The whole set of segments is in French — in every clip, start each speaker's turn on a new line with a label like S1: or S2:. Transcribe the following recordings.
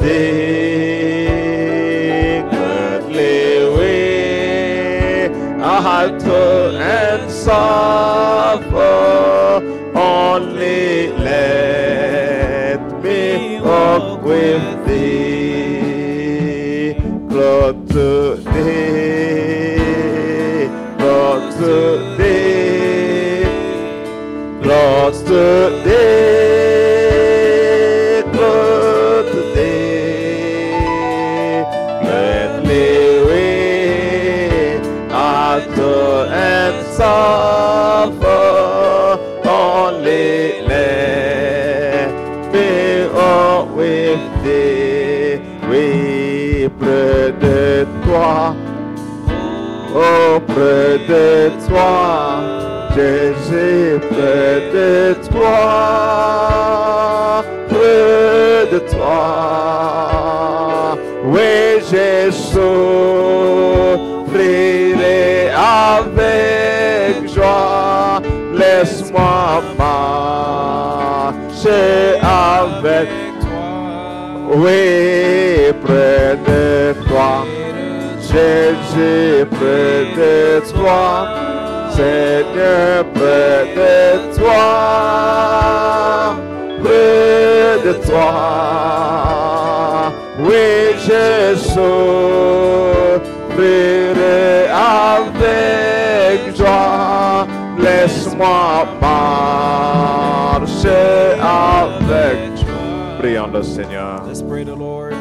S1: thee, gladly we are to and suffer. Only let me walk with thee, Lord, to thee, Lord, to thee, Lord, to thee, Lord, to thee, gladly we are to and suffer. Only let me walk with thee. Oui, près de toi, oh près de toi, Jésus, près de toi, près de toi. Oui, je souffrirai avec joie. Laisse-moi marcher avec toi. Oui, près de toi. Jésus, près de toi. Seigneur, près de toi. Près de toi. Oui, je souffrirai avec joie. Laisse-moi marcher avec toi. Prions le Seigneur.
S2: Let's pray the Lord.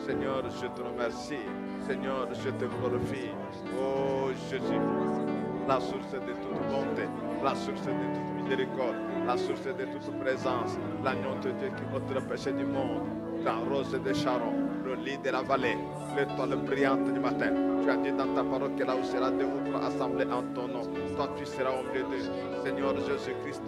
S1: Seigneur, je te remercie. Seigneur, je te glorifie. Oh Jésus, la source de toute bonté, la source de toute miséricorde, la source de toute présence, l'agneau de Dieu qui ôte le péché du monde, la rose de Sharon, le lit de la vallée, l'étoile brillante du matin. Tu as dit dans ta parole que là où sera deux ou trois assemblés en ton nom, toi tu seras au milieu d'eux. Seigneur Jésus-Christ,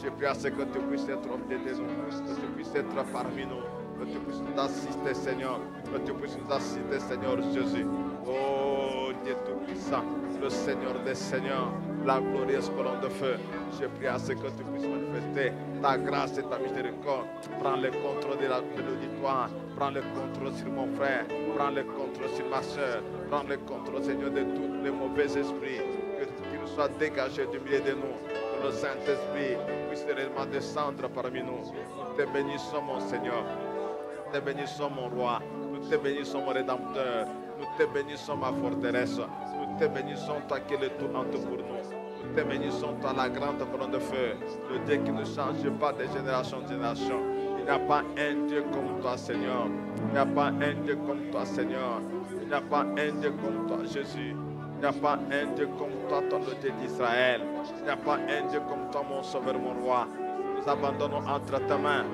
S1: je prie à ce que tu puisses être au milieu de nous, que tu puisses être parmi nous. Que tu puisses nous assister, Seigneur. Que tu puisses nous assister, Seigneur Jésus. Oh Dieu Tout-Puissant, le Seigneur des Seigneurs, la glorieuse colonne de feu. Je prie à ce que tu puisses manifester ta grâce et ta miséricorde. Prends le contrôle de l'auditoire. Prends le contrôle sur mon frère. Prends le contrôle sur ma soeur. Prends le contrôle, Seigneur, de tous les mauvais esprits. Qu'ils soient dégagés du milieu de nous. Que le Saint-Esprit puisse réellement descendre parmi nous. Nous te bénissons, mon Seigneur. Nous te bénissons, mon roi. Nous te bénissons, mon rédempteur. Nous te bénissons, ma forteresse. Nous te bénissons, toi qui es le tout en tout pour nous. Nous te bénissons, toi la grande colonne de feu. Le Dieu qui ne change pas de génération en génération. Il n'y a pas un Dieu comme toi, Seigneur. Il n'y a pas un Dieu comme toi, Seigneur. Il n'y a pas un Dieu comme toi, Jésus. Il n'y a pas un Dieu comme toi, ton Dieu d'Israël. Il n'y a pas un Dieu comme toi, mon sauveur, mon roi. Nous nous abandonnons entre tes mains.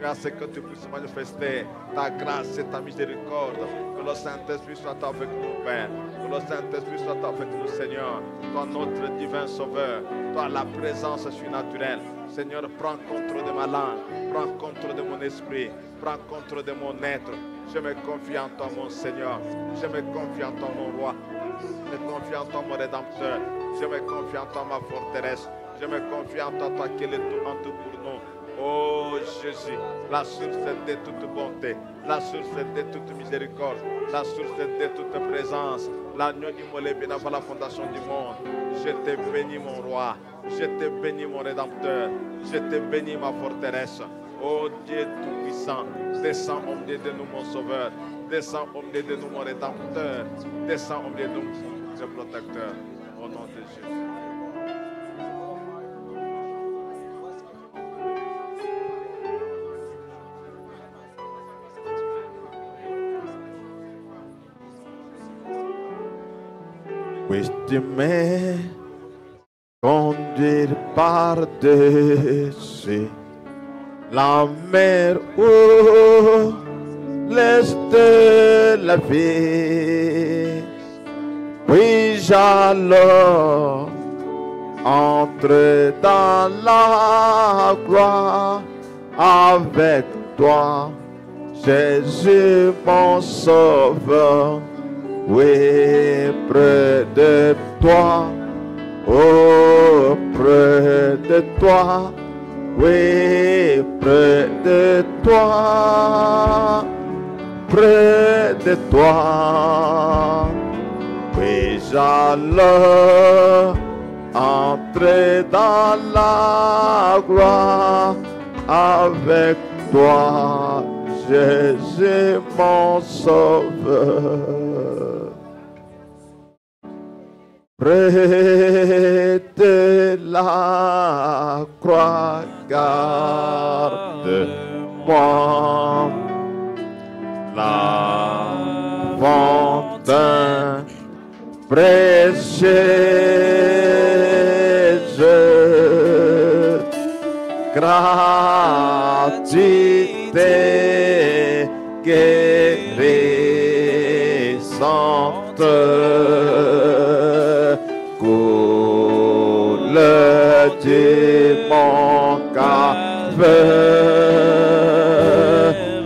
S1: Grâce que tu puisses manifester ta grâce et ta miséricorde. Que le Saint-Esprit soit avec nous, Père. Que le Saint-Esprit soit avec nous, Seigneur. Toi, notre divin Sauveur. Toi, la présence surnaturelle. Seigneur, prends contrôle de ma langue. Prends contrôle de mon esprit. Prends contrôle de mon être. Je me confie en toi, mon Seigneur. Je me confie en toi, mon roi. Je me confie en toi, mon Rédempteur. Je me confie en toi, ma forteresse. Je me confie en toi, toi qui es tout en tout pour nous. Oh Jésus, la source de toute bonté, la source de toute miséricorde, la source de toute présence, l'agneau immolé bien avant la fondation du monde. Je te bénis, mon roi, je te bénis, mon Rédempteur, je te bénis, ma forteresse. Oh Dieu tout-puissant, descends au milieu de nous, mon Sauveur, descends au milieu de nous, mon Rédempteur, descends au milieu de nous, mon protecteur, au nom de Jésus. Puisses-tu me conduire par-dessus la mer ou l'est de la vie? Puis-je alors entrer dans la gloire avec toi, Jésus mon Sauveur? Oui, près de toi, oh, près de toi, oui, près de toi, près de toi. Puis-je alors entrer dans la gloire avec toi, Jésus mon Sauveur? Près de la croix, garde-moi la fontaine précieuse, gratuité guérissante, coule de mon cœur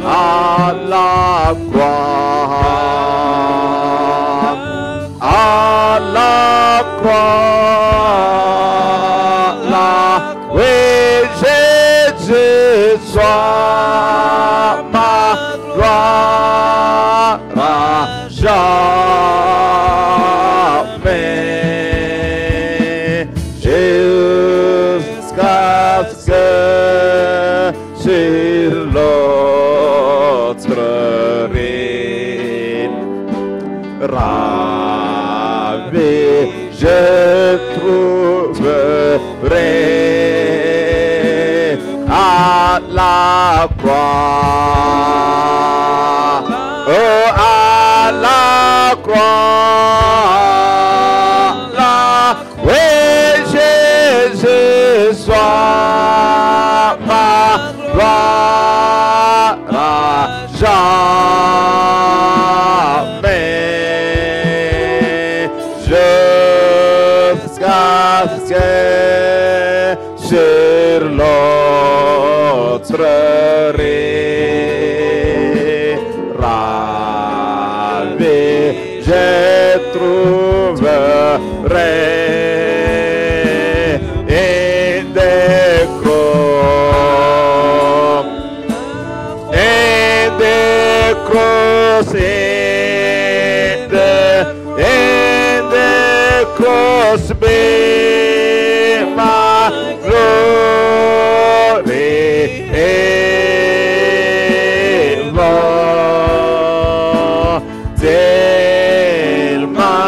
S1: à la croix, à la croix, là, oui, Jésus soit ma gloire à jamais, jusqu'à ce que sur l'autre rive, ravi, je trouverai à la croix, oh, à la croix, là, oui, Jésus soit ma gloire à jamais, jusqu'à ce que sur l'autre rive, ravi, je trouverai in the cross, in the cross, in the cross be my glory, till my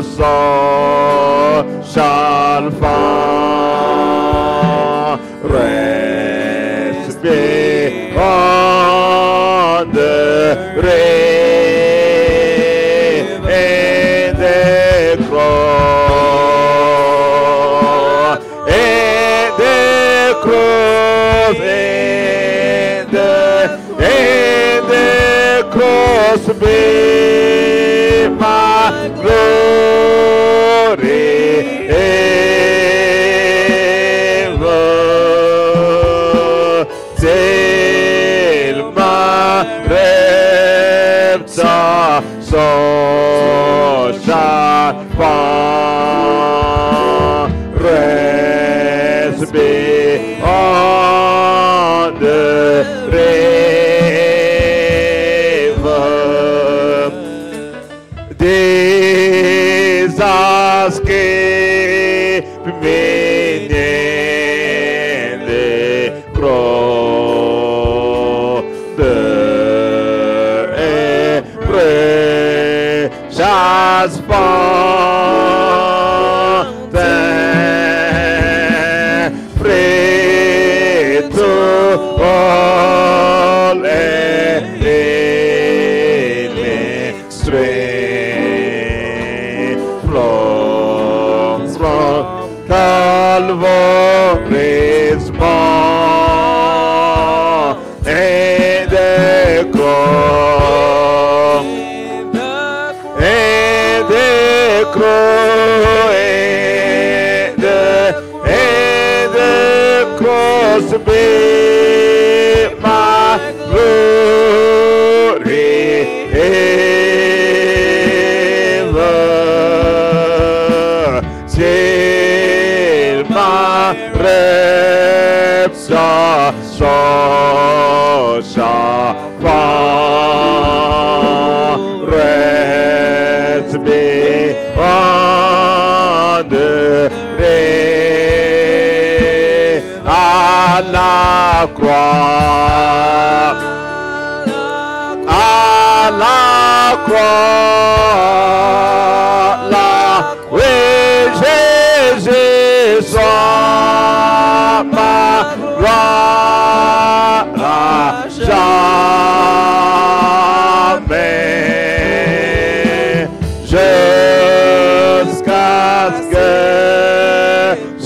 S1: soul shall find rest beyond the grave in the cross, in be my glory ever till my rapture shall fall. Rest me on the day à la croix, à la croix, là, oui, Jésus soit ma gloire à jamais, jusqu'à ce que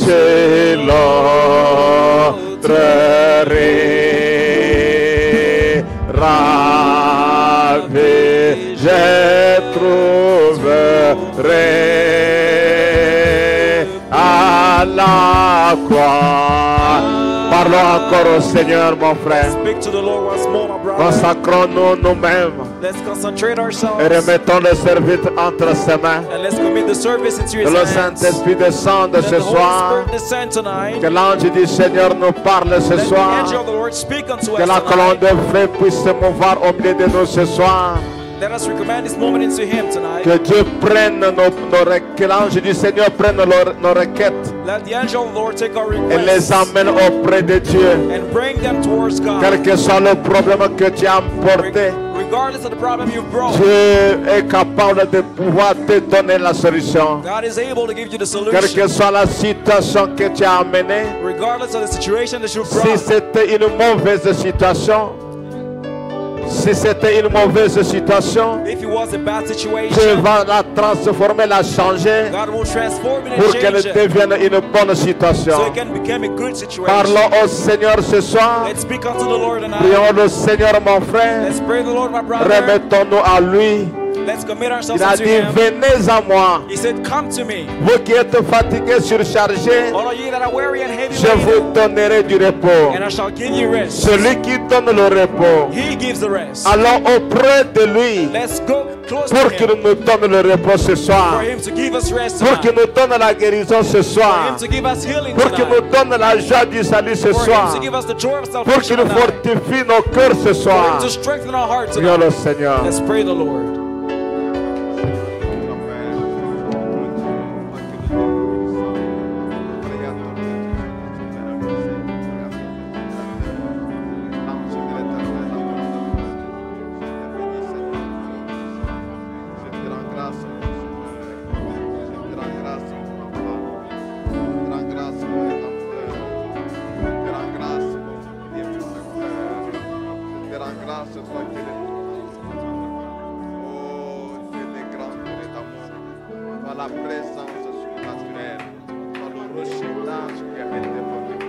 S1: chez l'autre ravé, je trouverai à la croix. Parlons encore au Seigneur, mon frère.
S2: Speak to the Lord once more, my brother.
S1: Consacrons-nous nous-mêmes
S2: Let's concentrate ourselves.
S1: et remettons le service entre ses mains.
S2: And let's commit the service into
S1: Que
S2: His
S1: le
S2: hands.
S1: Saint-Esprit descende
S2: Let
S1: ce
S2: the Holy
S1: soir.
S2: Spirit descend tonight.
S1: Que l'ange du Seigneur nous parle ce
S2: Let the
S1: soir.
S2: angel of the Lord speak unto
S1: Que
S2: us
S1: la colonne
S2: tonight.
S1: de feu puisse se mouvoir au milieu de nous ce soir.
S2: Let us recommend this moment into Him tonight.
S1: Que Dieu prenne que l'ange du Seigneur prenne nos requêtes
S2: Let the angel of the Lord take our
S1: et les
S2: requests
S1: emmène auprès de Dieu.
S2: and bring them towards
S1: Quel
S2: God.
S1: que soit le problème que tu as emporté,
S2: Regardless of the problem you've brought,
S1: Dieu est capable de pouvoir te donner la solution.
S2: God is able to give you the
S1: Quelle que
S2: solution.
S1: soit la situation que tu as amenée,
S2: Regardless of the situation that you've
S1: si
S2: brought.
S1: c'était une mauvaise situation, si c'était une mauvaise situation,
S2: If it was a bad
S1: Dieu
S2: situation,
S1: va la transformer, la changer
S2: God will transform it
S1: pour
S2: and
S1: qu'elle
S2: change it
S1: devienne une bonne
S2: so
S1: situation.
S2: it can become a good situation.
S1: Parlons au Seigneur ce soir.
S2: Let's speak unto the Lord tonight.
S1: Prions le Seigneur, mon frère.
S2: Let's pray the Lord, my brother.
S1: Remettons-nous à lui.
S2: Let's commit ourselves
S1: Il a
S2: unto
S1: dit,
S2: Him.
S1: venez à moi.
S2: He said, come to me.
S1: Vous qui êtes fatigués, surchargés,
S2: All of you that are weary and heavy
S1: je
S2: laden,
S1: vous donnerai du repos.
S2: and I shall give you rest.
S1: Celui qui donne le repos,
S2: He gives the rest.
S1: allons auprès de lui
S2: Let's go close
S1: pour
S2: to
S1: qu'il
S2: Him.
S1: nous donne le repos ce
S2: For
S1: soir,
S2: Him to give us rest
S1: pour qu'il
S2: tonight.
S1: nous donne la guérison ce
S2: For
S1: soir,
S2: Him to give us healing
S1: pour qu'il nous
S2: tonight.
S1: donne la joie du salut ce
S2: For Him
S1: soir,
S2: to give us the joy of
S1: pour
S2: salvation
S1: qu'il
S2: tonight.
S1: fortifie nos cœurs ce
S2: For
S1: soir.
S2: Him to strengthen our hearts
S1: Prions
S2: tonight.
S1: le Seigneur.
S2: Let's pray the Lord.
S1: La présence surnaturelle, par le rejetage qui a été porté.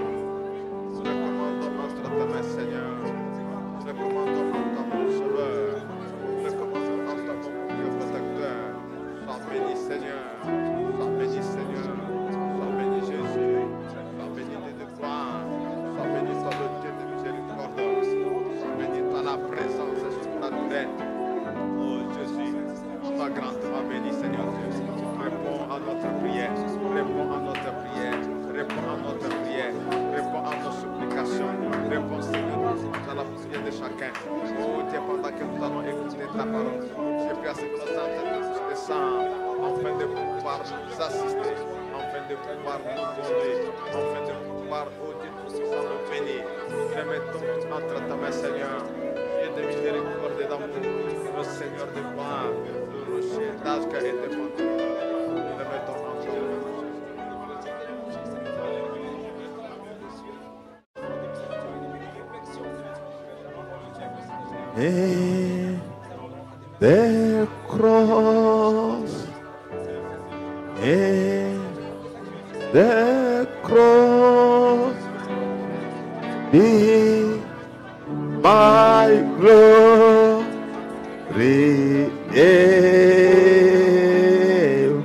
S1: Nous recommandons notre main, Seigneur. Nous recommandons notre mon Sauveur. Nous recommandons notre mon protecteur. Sois béni, Seigneur. Sois béni, Seigneur. Sois béni, Jésus. Sois béni de gloire. Sois béni par le Dieu de miséricorde. Sois béni par la présence surnaturelle. Oh Jésus, sois grandement béni, Seigneur Dieu. Réponds à notre prière, réponds à notre prière, réponds à notre prière, réponds à nos supplications, réponds Seigneur à la prière de chacun. Oh Dieu, pendant que nous allons écouter ta parole, je prie à ce que le Saint-Esprit descende afin de pouvoir nous assister, afin de pouvoir nous conduire, afin de pouvoir, oh Dieu, nous bénir. Remettons entre ta main, Seigneur, Dieu de miséricorde et d'amour, le Seigneur de gloire, le rocher d'âge qui a été fondu. Et the cross, et the cross, be my glory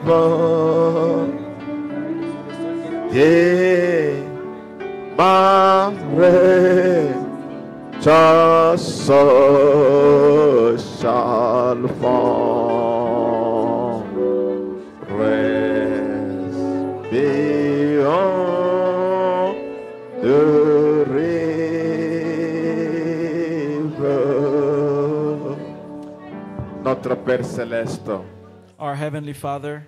S1: ever. Yeah, maréchausseur Chalfont, respirons de rive. Notre Père Céleste,
S2: Our Heavenly Father,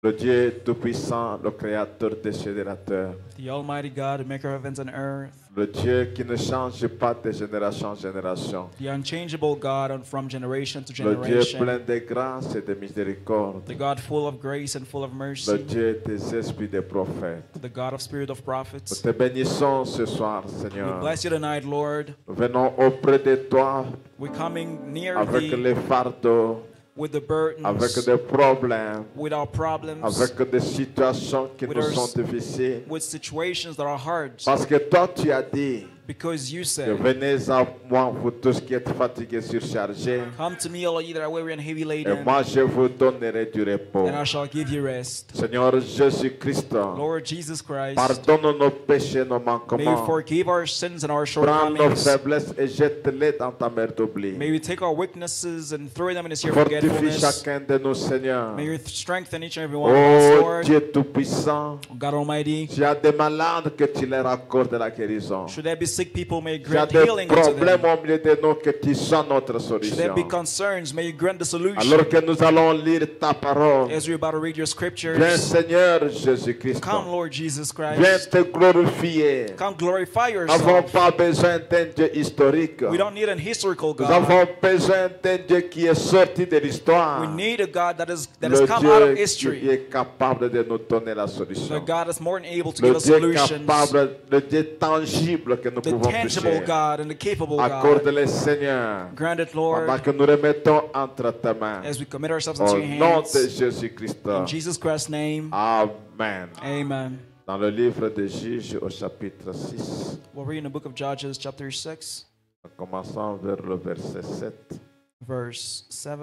S1: le Dieu Tout-Puissant, le Créateur des cieux et de la terre,
S2: the Almighty God, the maker of heavens and earth,
S1: le Dieu qui ne change pas de génération en génération,
S2: the unchangeable God from generation to
S1: le Dieu
S2: generation,
S1: plein de grâce et de miséricorde,
S2: the God full of grace and full of
S1: le
S2: mercy,
S1: Dieu des esprits des prophètes.
S2: the God of spirit of
S1: Nous
S2: prophets.
S1: te bénissons ce soir,
S2: We
S1: Seigneur.
S2: bless you tonight, Lord.
S1: Nous venons auprès de toi
S2: We're coming near
S1: avec
S2: thee
S1: les fardeaux,
S2: with the
S1: avec
S2: burdens,
S1: des problèmes,
S2: with our problems,
S1: avec des situations qui
S2: With
S1: nous
S2: our-
S1: sont difficiles.
S2: with situations that are hard.
S1: Parce que toi, tu as dit
S2: Because you
S1: que
S2: said,
S1: venez à moi, vous tous qui êtes fatigués, surchargés,
S2: come to me, all ye that are weary and heavy
S1: et
S2: laden,
S1: moi je vous donnerai du repos.
S2: and I shall give you rest.
S1: Seigneur Jésus-Christ,
S2: Lord Jesus Christ,
S1: pardonne nos péchés, nos
S2: may you
S1: manquements.
S2: forgive our sins and our
S1: Prends nos
S2: shortcomings.
S1: faiblesses et jette-les dans ta mer d'oubli.
S2: May we take our weaknesses and throw them in the sea of
S1: Fortifie
S2: forgetfulness.
S1: chacun de nous, Seigneur.
S2: May you strengthen each and every one of us,
S1: Oh
S2: Lord.
S1: Dieu Tout-Puissant,
S2: God Almighty,
S1: tu as des malades que tu leur accordes la guérison.
S2: should there be sick people, may you
S1: Tu as
S2: grant
S1: des
S2: healing unto
S1: problèmes
S2: them.
S1: au milieu de nous que tu sois notre
S2: Should there
S1: solution.
S2: be concerns, may you grant the solution.
S1: Alors que nous allons lire ta parole,
S2: As we're about to read your
S1: viens
S2: scriptures,
S1: Seigneur Jésus-Christ.
S2: come, Lord Jesus
S1: Viens
S2: Christ.
S1: te glorifier.
S2: Come glorify
S1: Nous n'avons
S2: yourself.
S1: pas besoin d'un Dieu historique.
S2: We don't need an historical
S1: Nous
S2: God.
S1: avons besoin d'un Dieu qui est sorti de l'histoire.
S2: We need a God that has
S1: Le
S2: come out of
S1: Dieu qui
S2: history.
S1: est capable de nous donner la
S2: The
S1: solution.
S2: God that's more than able to
S1: Le
S2: give us
S1: Dieu
S2: solutions.
S1: capable, le Dieu tangible que nous
S2: The
S1: pouvons
S2: tangible
S1: toucher.
S2: God and the capable God.
S1: Accorde-le, Seigneur,
S2: Grant it,
S1: pendant
S2: Lord,
S1: que nous remettons entre tes mains.
S2: as we commit ourselves
S1: Au
S2: into your
S1: nom de
S2: hands.
S1: Jésus-Christ.
S2: In Jesus Christ's name,
S1: Amen.
S2: amen.
S1: Dans le livre de Juges au chapitre 6,
S2: We'll read in the book of Judges, chapter 6,
S1: en commençant vers le verset 7
S2: verse 7,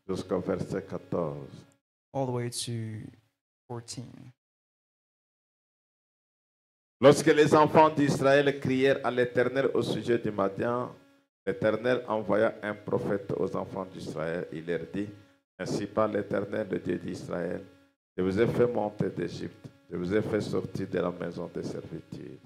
S1: jusqu'au verset 14.
S2: all the way to 14.
S1: Lorsque les enfants d'Israël crièrent à l'Éternel au sujet du Madian, l'Éternel envoya un prophète aux enfants d'Israël. Il leur dit, ainsi parle l'Éternel, le Dieu d'Israël, je vous ai fait monter d'Égypte, je vous ai fait sortir de la maison de servitude.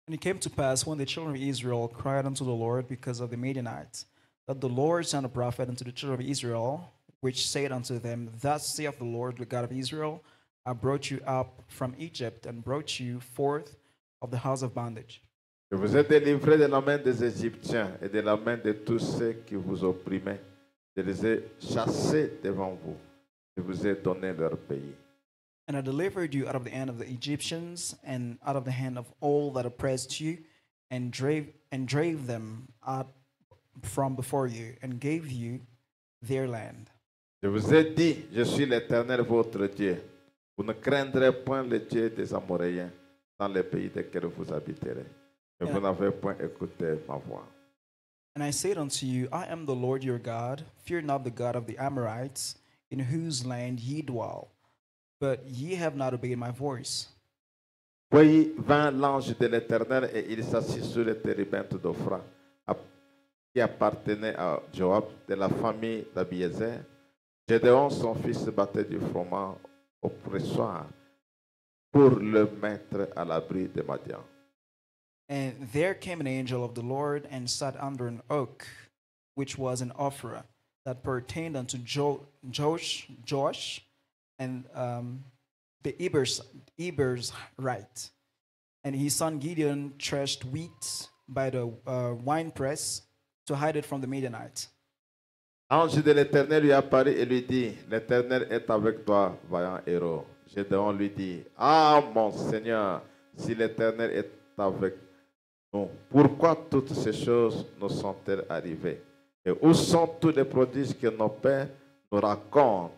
S2: And it came to pass when the children of Israel cried unto the Lord because of the Midianites, that the Lord sent a prophet unto the children of Israel, which said unto them, Thus saith the Lord, the God of Israel, I brought you up from Egypt and brought you forth of the house of bondage.
S1: Je vous ai délivré de la main des Égyptiens et de la main de tous ceux qui vous opprimaient. Je les ai chassés devant vous. Je vous ai donné leur pays.
S2: And I delivered you out of the hand of the Egyptians and out of the hand of all that oppressed you, and drave them out from before you, and gave you their land.
S1: Je vous ai dit, je suis l'Éternel votre Dieu. Vous ne craindrez point le Dieu des Amoréens dans les pays desquels vous habiterez. Mais vous n'avez point écouté ma voix.
S2: And I said unto you, I am the Lord your God. Fear not the God of the Amorites, in whose land ye dwell. But ye have not obeyed my voice.
S1: Puis vint l'ange de l'Éternel et il s'assit sur le térébinthe d'Ophra, qui appartenait à Joab de la famille d'Abiézer. Gédéon, son fils, battait du froment au pressoir pour le mettre à l'abri de Madian.
S2: And there came an angel of the Lord and sat under an oak, which was in Ophrah, that pertained unto Joash, and the Eber's right. And his son Gideon threshed wheat by the winepress to hide it from the Midianites.
S1: L'ange de l'Éternel lui apparut et lui dit, l'Éternel est avec toi, vaillant héros. Gédéon lui dit, ah mon Seigneur, si l'Éternel est avec nous, pourquoi toutes ces choses nous sont-elles arrivées? Et où sont tous les prodiges que nos pères nous racontent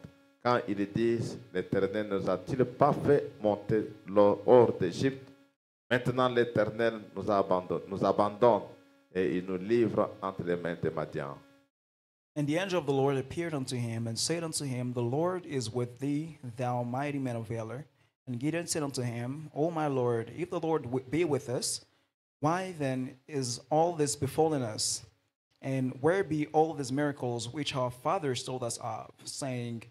S1: quand ils disent, l'Éternel ne nous a-t-il pas fait monter hors d'Égypte? Maintenant l'Éternel nous abandonne et il nous livre entre les mains de Madian.
S2: And the angel of the Lord appeared unto him and said unto him, The Lord is with thee, thou mighty man of valor. And Gideon said unto him, O my Lord, if the Lord be with us, why then is all this befallen us? And where be all these miracles which our fathers told us of, saying,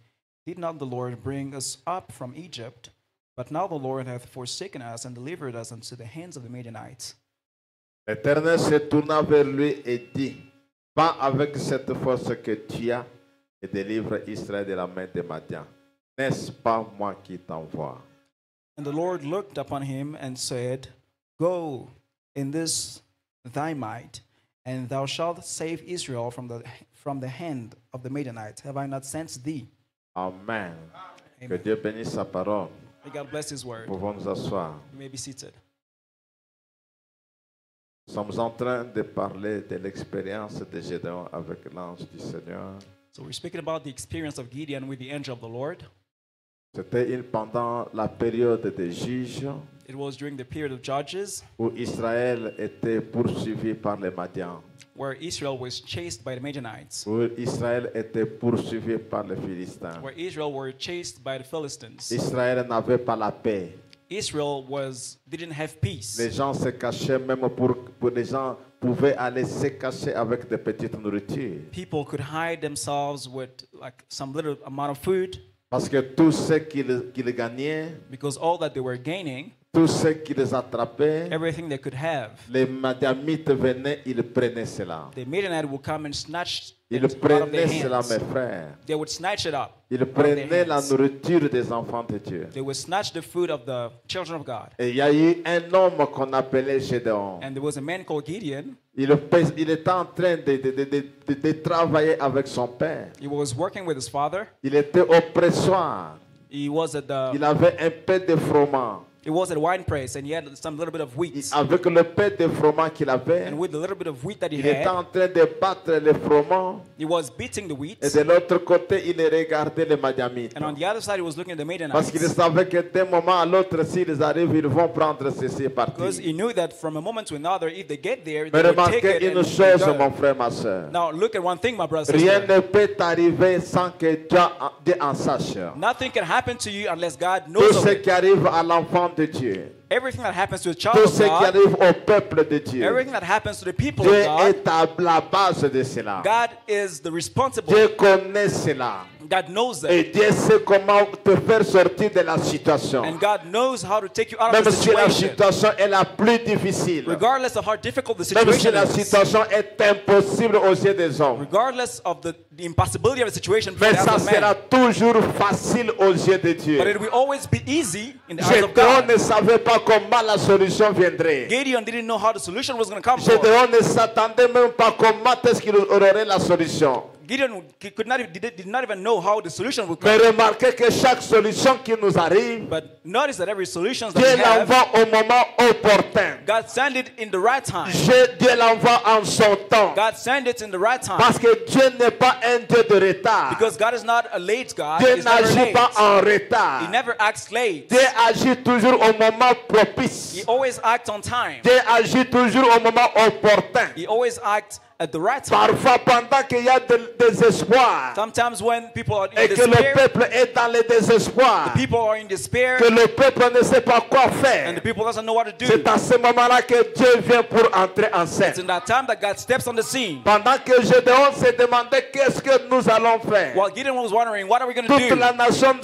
S2: Did not the Lord bring us up from Egypt? But now the Lord hath forsaken us and delivered us into the hands of the Midianites.
S1: L'Éternel se tourna vers lui et dit, va avec cette force que tu as et délivre Israël de la main de Madian. N'est-ce pas moi qui t'envoie?
S2: And the Lord looked upon him and said, Go in this thy might, and thou shalt save Israel from the hand of the Midianites. Have I not sent thee?
S1: Amen. Que
S2: Amen.
S1: Dieu bénisse sa parole.
S2: May God bless his word.
S1: Nous pouvons nous asseoir.
S2: You may be seated.
S1: Nous sommes en train de parler de l'expérience de Gédéon avec l'ange du Seigneur.
S2: So we're speaking about the experience of Gideon with the angel of the Lord.
S1: C'était pendant la période des juges
S2: It was during the period of Judges,
S1: où Israël était poursuivi par les Madians,
S2: where Israel was chased by the Midianites,
S1: où Israël était poursuivi par les Philistins.
S2: where Israel were chased by the Philistines.
S1: Israël n'avait pas la paix.
S2: Israel didn't have peace.
S1: Les gens se cachaient même pour les gens pouvaient aller se cacher avec des petites nourritures.
S2: People could hide themselves with like some little amount of food,
S1: Parce que tout ce qu'ils gagnaient,
S2: because all that they were gaining,
S1: tout ce qu'ils attrapaient,
S2: everything they could have,
S1: les Madianites venaient, ils prenaient cela.
S2: the Midianites would come and snatch
S1: Ils
S2: it out of their
S1: prenaient cela,
S2: hands.
S1: mes frères.
S2: They would snatch it up.
S1: Ils
S2: out of their
S1: prenaient la
S2: hands.
S1: nourriture des enfants de Dieu.
S2: They would snatch the food of the children of God.
S1: Et il y a eu un homme qu'on appelait Gédéon.
S2: And there was a man called Gideon.
S1: Il était en train de travailler avec son père.
S2: He was working with his father.
S1: Il était au pressoir.
S2: He was at the
S1: Il avait un peu de froment.
S2: It was at a wine press, and he had some little bit of wheat.
S1: Avec le peu de froment qu'il avait,
S2: And with the little bit of wheat that he
S1: il était
S2: had,
S1: en train de battre le froment.
S2: he was beating the wheat.
S1: Et de l'autre côté, il regardait les Madianites.
S2: And on the other side, he was looking at the
S1: Parce qu'il
S2: Midianites.
S1: savait que d'un moment à l'autre, s'ils arrivent, ils vont prendre ceci et
S2: Because
S1: partir.
S2: he knew that from a moment to another, if they get there,
S1: Mais
S2: they would take
S1: remarquez
S2: it
S1: une
S2: and
S1: chose,
S2: go.
S1: mon frère, ma soeur.
S2: Now, look at one thing, my brother and
S1: Rien
S2: sister.
S1: ne peut arriver sans que Dieu en sache.
S2: Nothing can happen to you unless God knows
S1: Tout
S2: of
S1: ce
S2: it.
S1: qui arrive à l'enfant de Dieu,
S2: Everything that happens to a child
S1: tout
S2: of
S1: ce qui
S2: God,
S1: arrive au peuple de Dieu,
S2: everything that happens to the people
S1: Dieu
S2: of God,
S1: est à la base de cela.
S2: God is the responsible.
S1: Dieu connaît cela.
S2: God knows that.
S1: Et Dieu sait comment te faire sortir de la situation.
S2: And God knows how to take you out of
S1: Même
S2: the
S1: si la
S2: situation.
S1: situation est la plus difficile.
S2: Regardless of how difficult the
S1: Même si
S2: situation
S1: la
S2: is.
S1: situation est impossible aux yeux des hommes.
S2: Regardless of the impossibility of the situation before
S1: Mais
S2: the
S1: ça
S2: eyes of man.
S1: sera toujours facile aux yeux de Dieu.
S2: But it will always be easy in the eyes of
S1: Gédéon
S2: God.
S1: ne savait pas comment la solution viendrait.
S2: Gideon didn't know how the solution was going to come forth.
S1: Gédéon ne s'attendait même pas comment est-ce qu'il aurait la solution.
S2: Gideon did not even know how the solution would
S1: Mais
S2: come.
S1: remarquez que chaque solution qui nous arrive,
S2: But notice that every solution that
S1: Dieu
S2: we have,
S1: l'envoie au moment opportun.
S2: God sent it in the right time.
S1: Dieu l'envoie en son temps.
S2: God sent it in the right time.
S1: Parce que Dieu n'est pas un Dieu de retard.
S2: Because God is not a late God.
S1: Dieu
S2: He's never
S1: n'agit
S2: late.
S1: pas en
S2: He
S1: retard.
S2: never acts late.
S1: Dieu agit toujours au moment propice.
S2: He always acts on time.
S1: Dieu agit toujours au moment opportun.
S2: He always acts at the right time.
S1: Parfois, pendant qu'il y a des désespoirs
S2: Sometimes when people are in
S1: et que le
S2: despair,
S1: peuple est dans le désespoir,
S2: people are in despair,
S1: que le peuple ne sait pas quoi faire,
S2: and the people doesn't know what to do.
S1: c'est à ce moment-là que Dieu vient pour entrer en
S2: It's
S1: scène.
S2: in that time that God steps on the scene.
S1: Pendant que Gédéon se demandait qu'est-ce que nous allons faire,
S2: While Gideon was wondering, what are we going to
S1: toute
S2: do?
S1: la nation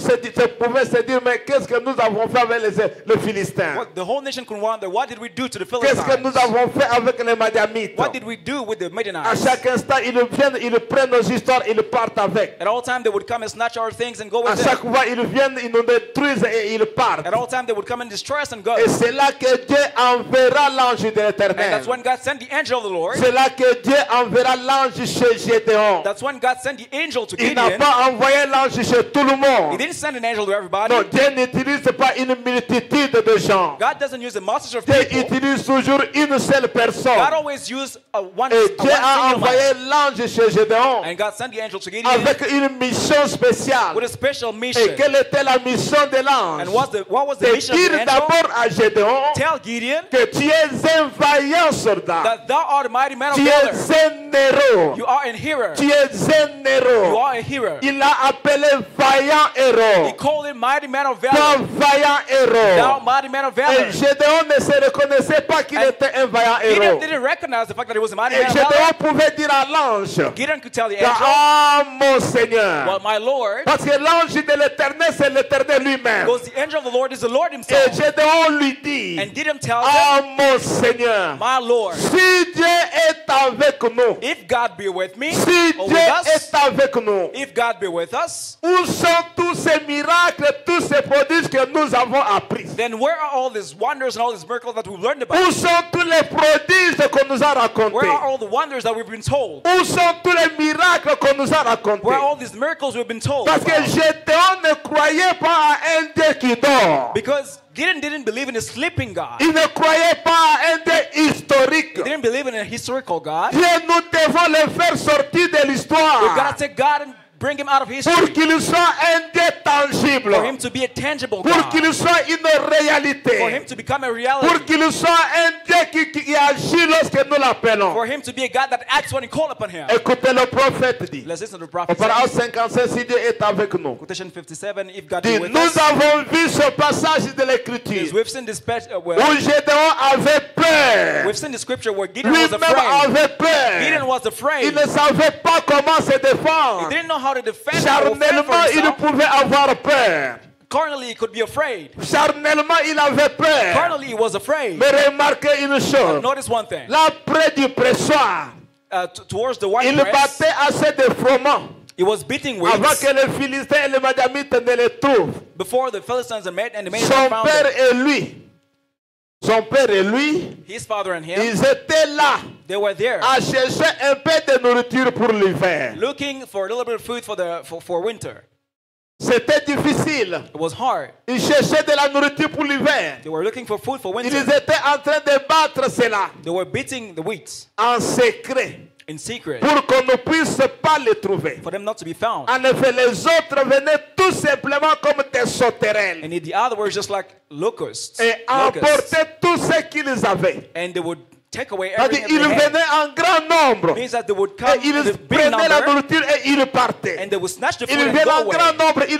S1: pouvait se dire, mais qu'est-ce que nous avons fait avec les Philistins?
S2: What, the whole nation could wonder, what did we do to the
S1: Qu'est-ce que nous
S2: Philistines?
S1: avons fait avec les Madianites?
S2: What did we do with the
S1: À
S2: Midianites?
S1: chaque instant, ils viennent, ils prennent nos histoires, ils partent avec.
S2: At all time, they would come and snatch our things and go
S1: À
S2: with
S1: chaque
S2: them.
S1: fois, ils viennent, ils nous détruisent et ils partent.
S2: At all time, they would come and destroy us and go.
S1: Et c'est là que Dieu enverra l'ange de
S2: And
S1: l'Éternel.
S2: that's when God sent the angel of the Lord.
S1: C'est là que Dieu enverra l'ange chez Gédéon.
S2: That's when God sent the angel to
S1: Il n'a
S2: Gideon.
S1: pas envoyé l'ange chez tout le
S2: He
S1: monde.
S2: didn't send an angel to everybody.
S1: Non, Dieu n'utilise pas une multitude de gens.
S2: God doesn't use a multitude of
S1: Dieu
S2: people.
S1: utilise toujours une seule personne.
S2: God always used one
S1: Et Dieu a
S2: single
S1: envoyé
S2: man.
S1: l'ange chez Gédéon
S2: And God sent the angel to Gideon
S1: avec une mission spéciale.
S2: with a special
S1: Et
S2: mission.
S1: quelle était la mission de l'ange?
S2: And what was the
S1: De
S2: mission of the
S1: dire
S2: angel?
S1: d'abord à Gédéon
S2: Tell Gideon
S1: que tu es un vaillant soldat.
S2: that thou art a mighty man of
S1: Tu
S2: valor.
S1: es un héros.
S2: You are a hero.
S1: Tu es un
S2: You
S1: héros.
S2: are a hero.
S1: Il l'a appelé vaillant
S2: He
S1: héros.
S2: called him mighty man of
S1: Toi,
S2: valor.
S1: vaillant
S3: héros.
S2: thou mighty man of
S3: Et
S2: valor.
S3: Gédéon ne se reconnaissait pas qu'il
S2: And
S3: était un vaillant
S2: Gideon
S3: héros.
S2: didn't recognize the fact that he was a mighty
S3: Et
S2: man of
S3: Gédéon
S2: valor.
S3: pouvait dire à l'ange,
S2: Gideon could tell the
S3: que,
S2: angel,
S3: ah mon Seigneur,
S2: well, my Lord,
S3: parce que l'ange de l'Éternel, c'est l'Éternel lui-même.
S2: because the angel of the Lord is the Lord
S3: Et
S2: himself.
S3: Gédéon lui dit,
S2: And Gideon tells him,
S3: ah mon Seigneur,
S2: my Lord,
S3: si Dieu est avec nous,
S2: if God be with me,
S3: si
S2: or
S3: Dieu
S2: with us,
S3: est avec nous,
S2: if God be with us,
S3: où sont tous ces miracles, tous ces prodiges que nous avons appris?
S2: then where are all these wonders and all these miracles that we've learned
S3: Où
S2: about?
S3: sont tous les prodiges qu'on nous a
S2: Where
S3: racontés?
S2: are all the wonders that we've been told?
S3: Où sont tous les miracles qu'on nous a racontés?
S2: Where are all these miracles we've been told
S3: Parce que
S2: about?
S3: Gédéon ne croyait pas à un Dieu qui dort.
S2: Because Gideon didn't believe in a sleeping God.
S3: Il ne croyait pas à un Dieu historique.
S2: He didn't believe in a historical God.
S3: Dieu, nous devons le faire sortir de
S2: We've got
S3: l'histoire
S2: to take God and bring him out of
S3: pour
S2: history.
S3: qu'il soit un Dieu tangible,
S2: For him to be a tangible
S3: pour
S2: God.
S3: qu'il soit une
S2: For him
S3: réalité,
S2: to become a
S3: pour
S2: reality.
S3: qu'il soit un Dieu qui agit lorsque nous l'appelons.
S2: For him to be a God that acts when you call upon him.
S3: Écoutez, le prophète dit,
S2: Let's listen to the
S3: au
S2: prophet.
S3: parole 55, si Dieu est avec nous.
S2: Quotation 57, if God be
S3: Dit,
S2: with
S3: nous
S2: us.
S3: avons vu ce passage de
S2: Yes,
S3: l'écriture
S2: we've seen this
S3: où Gédéon avait peur.
S2: we've seen the scripture where Gideon was
S3: Lui-même
S2: afraid.
S3: avait
S2: Gideon
S3: peur.
S2: was
S3: Il
S2: afraid.
S3: ne savait pas comment se
S2: He
S3: défendre.
S2: didn't know how to defend or fend for
S3: Charnellement, il
S2: himself.
S3: pouvait avoir peur.
S2: Carnally, he could be afraid.
S3: Charnellement, il avait peur.
S2: Carnally, he was afraid.
S3: Mais remarquez une chose.
S2: Notice one thing.
S3: Là, près du pressoir,
S2: Towards the
S3: il
S2: winepress,
S3: battait assez de froment
S2: he was beating
S3: avant
S2: weeds
S3: que les Philistins et les Madianites ne le trouvent.
S2: before the Philistines and the Madianites
S3: Son
S2: found
S3: père
S2: him.
S3: et lui, son père et lui,
S2: His father and him,
S3: ils étaient là
S2: they were there
S3: à chercher un peu de nourriture pour l'hiver.
S2: looking for a little bit of food for winter.
S3: C'était difficile.
S2: It was hard.
S3: Ils cherchaient de la nourriture pour l'hiver.
S2: They were looking for food for
S3: Ils
S2: winter.
S3: étaient en train de battre cela
S2: They were beating the wheat
S3: en secret
S2: in secret
S3: pour qu'on ne puisse pas les trouver.
S2: for them not to be found.
S3: En effet, les autres venaient tout simplement comme des sauterelles
S2: And in the other words, just like locusts.
S3: et
S2: Locusts.
S3: emportaient tout ce qu'ils avaient.
S2: And they would take away
S3: C'est-à-dire,
S2: everything
S3: ils
S2: that they had.
S3: venaient en grand nombre
S2: Means that they would
S3: et
S2: come in
S3: ils
S2: a big
S3: prenaient la
S2: number
S3: nourriture et ils partaient.
S2: and they would snatch the food
S3: Ils
S2: and
S3: viennent
S2: go
S3: en
S2: away.
S3: grand nombre, ils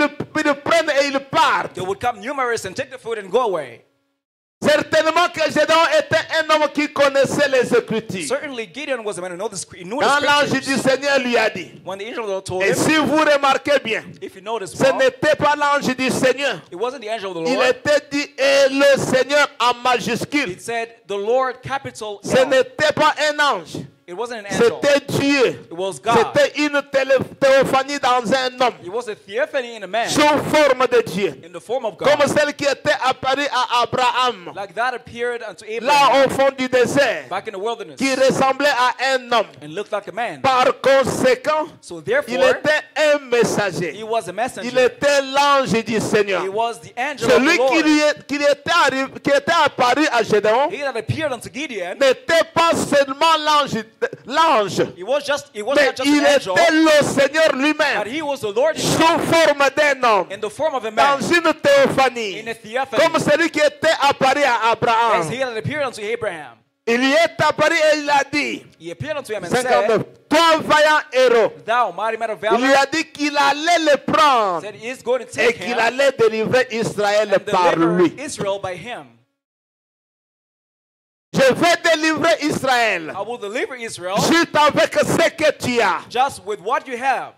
S3: prennent et ils partent.
S2: They would come numerous and take the food and go away.
S3: Certainement que Gédéon était un homme qui connaissait les Écritures.
S2: Certainly Gideon was a man who knew the
S3: Quand l'ange du
S2: scriptures.
S3: Seigneur lui a dit,
S2: When the angel of the Lord told
S3: et
S2: him,
S3: si vous remarquez bien,
S2: if you notice
S3: ce
S2: well,
S3: n'était pas l'ange du Seigneur.
S2: it wasn't the angel of the
S3: Il
S2: Lord.
S3: était dit, et le Seigneur en majuscule.
S2: It said the Lord capital
S3: Ce
S2: L.
S3: n'était pas un ange.
S2: It wasn't an angel.
S3: C'était Dieu.
S2: It was God.
S3: C'était une théophanie dans un homme,
S2: It was a theophany in a man
S3: sous forme de Dieu.
S2: in the form of
S3: Comme
S2: God.
S3: celle qui était apparue à Abraham,
S2: Like that appeared unto
S3: là
S2: Abraham
S3: au fond du désert,
S2: back in the wilderness
S3: qui ressemblait à un homme.
S2: and looked like a man.
S3: Par conséquent,
S2: So
S3: il
S2: therefore,
S3: était un messager.
S2: he was a
S3: Il
S2: messenger.
S3: était l'ange du Seigneur.
S2: He was the angel of
S3: Celui
S2: the Lord.
S3: qui était apparu à Gédéon
S2: He that appeared unto Gideon,
S3: n'était pas seulement l'ange,
S2: he was
S3: mais
S2: not just
S3: il
S2: an angel,
S3: était le Seigneur
S2: but
S3: lui-même,
S2: he was the Lord
S3: sous
S2: himself
S3: forme d'un homme,
S2: in the form of a
S3: dans
S2: man,
S3: une théophanie,
S2: in a theophany,
S3: comme celui qui était apparu à
S2: as
S3: Abraham.
S2: he that appeared unto Abraham.
S3: Il y est apparu et il a dit,
S2: He appeared unto him and
S3: 59,
S2: said,
S3: toi vaillant héros,
S2: thou mighty man of
S3: il lui
S2: valor,
S3: a dit qu'il allait le prendre
S2: said he is going to
S3: et
S2: take
S3: qu'il
S2: him
S3: allait délivrer Israël
S2: and
S3: par
S2: deliver
S3: lui.
S2: Israel by him.
S3: Je vais délivrer Israël
S2: I will deliver Israel
S3: juste avec ce que tu as.
S2: just with what you have.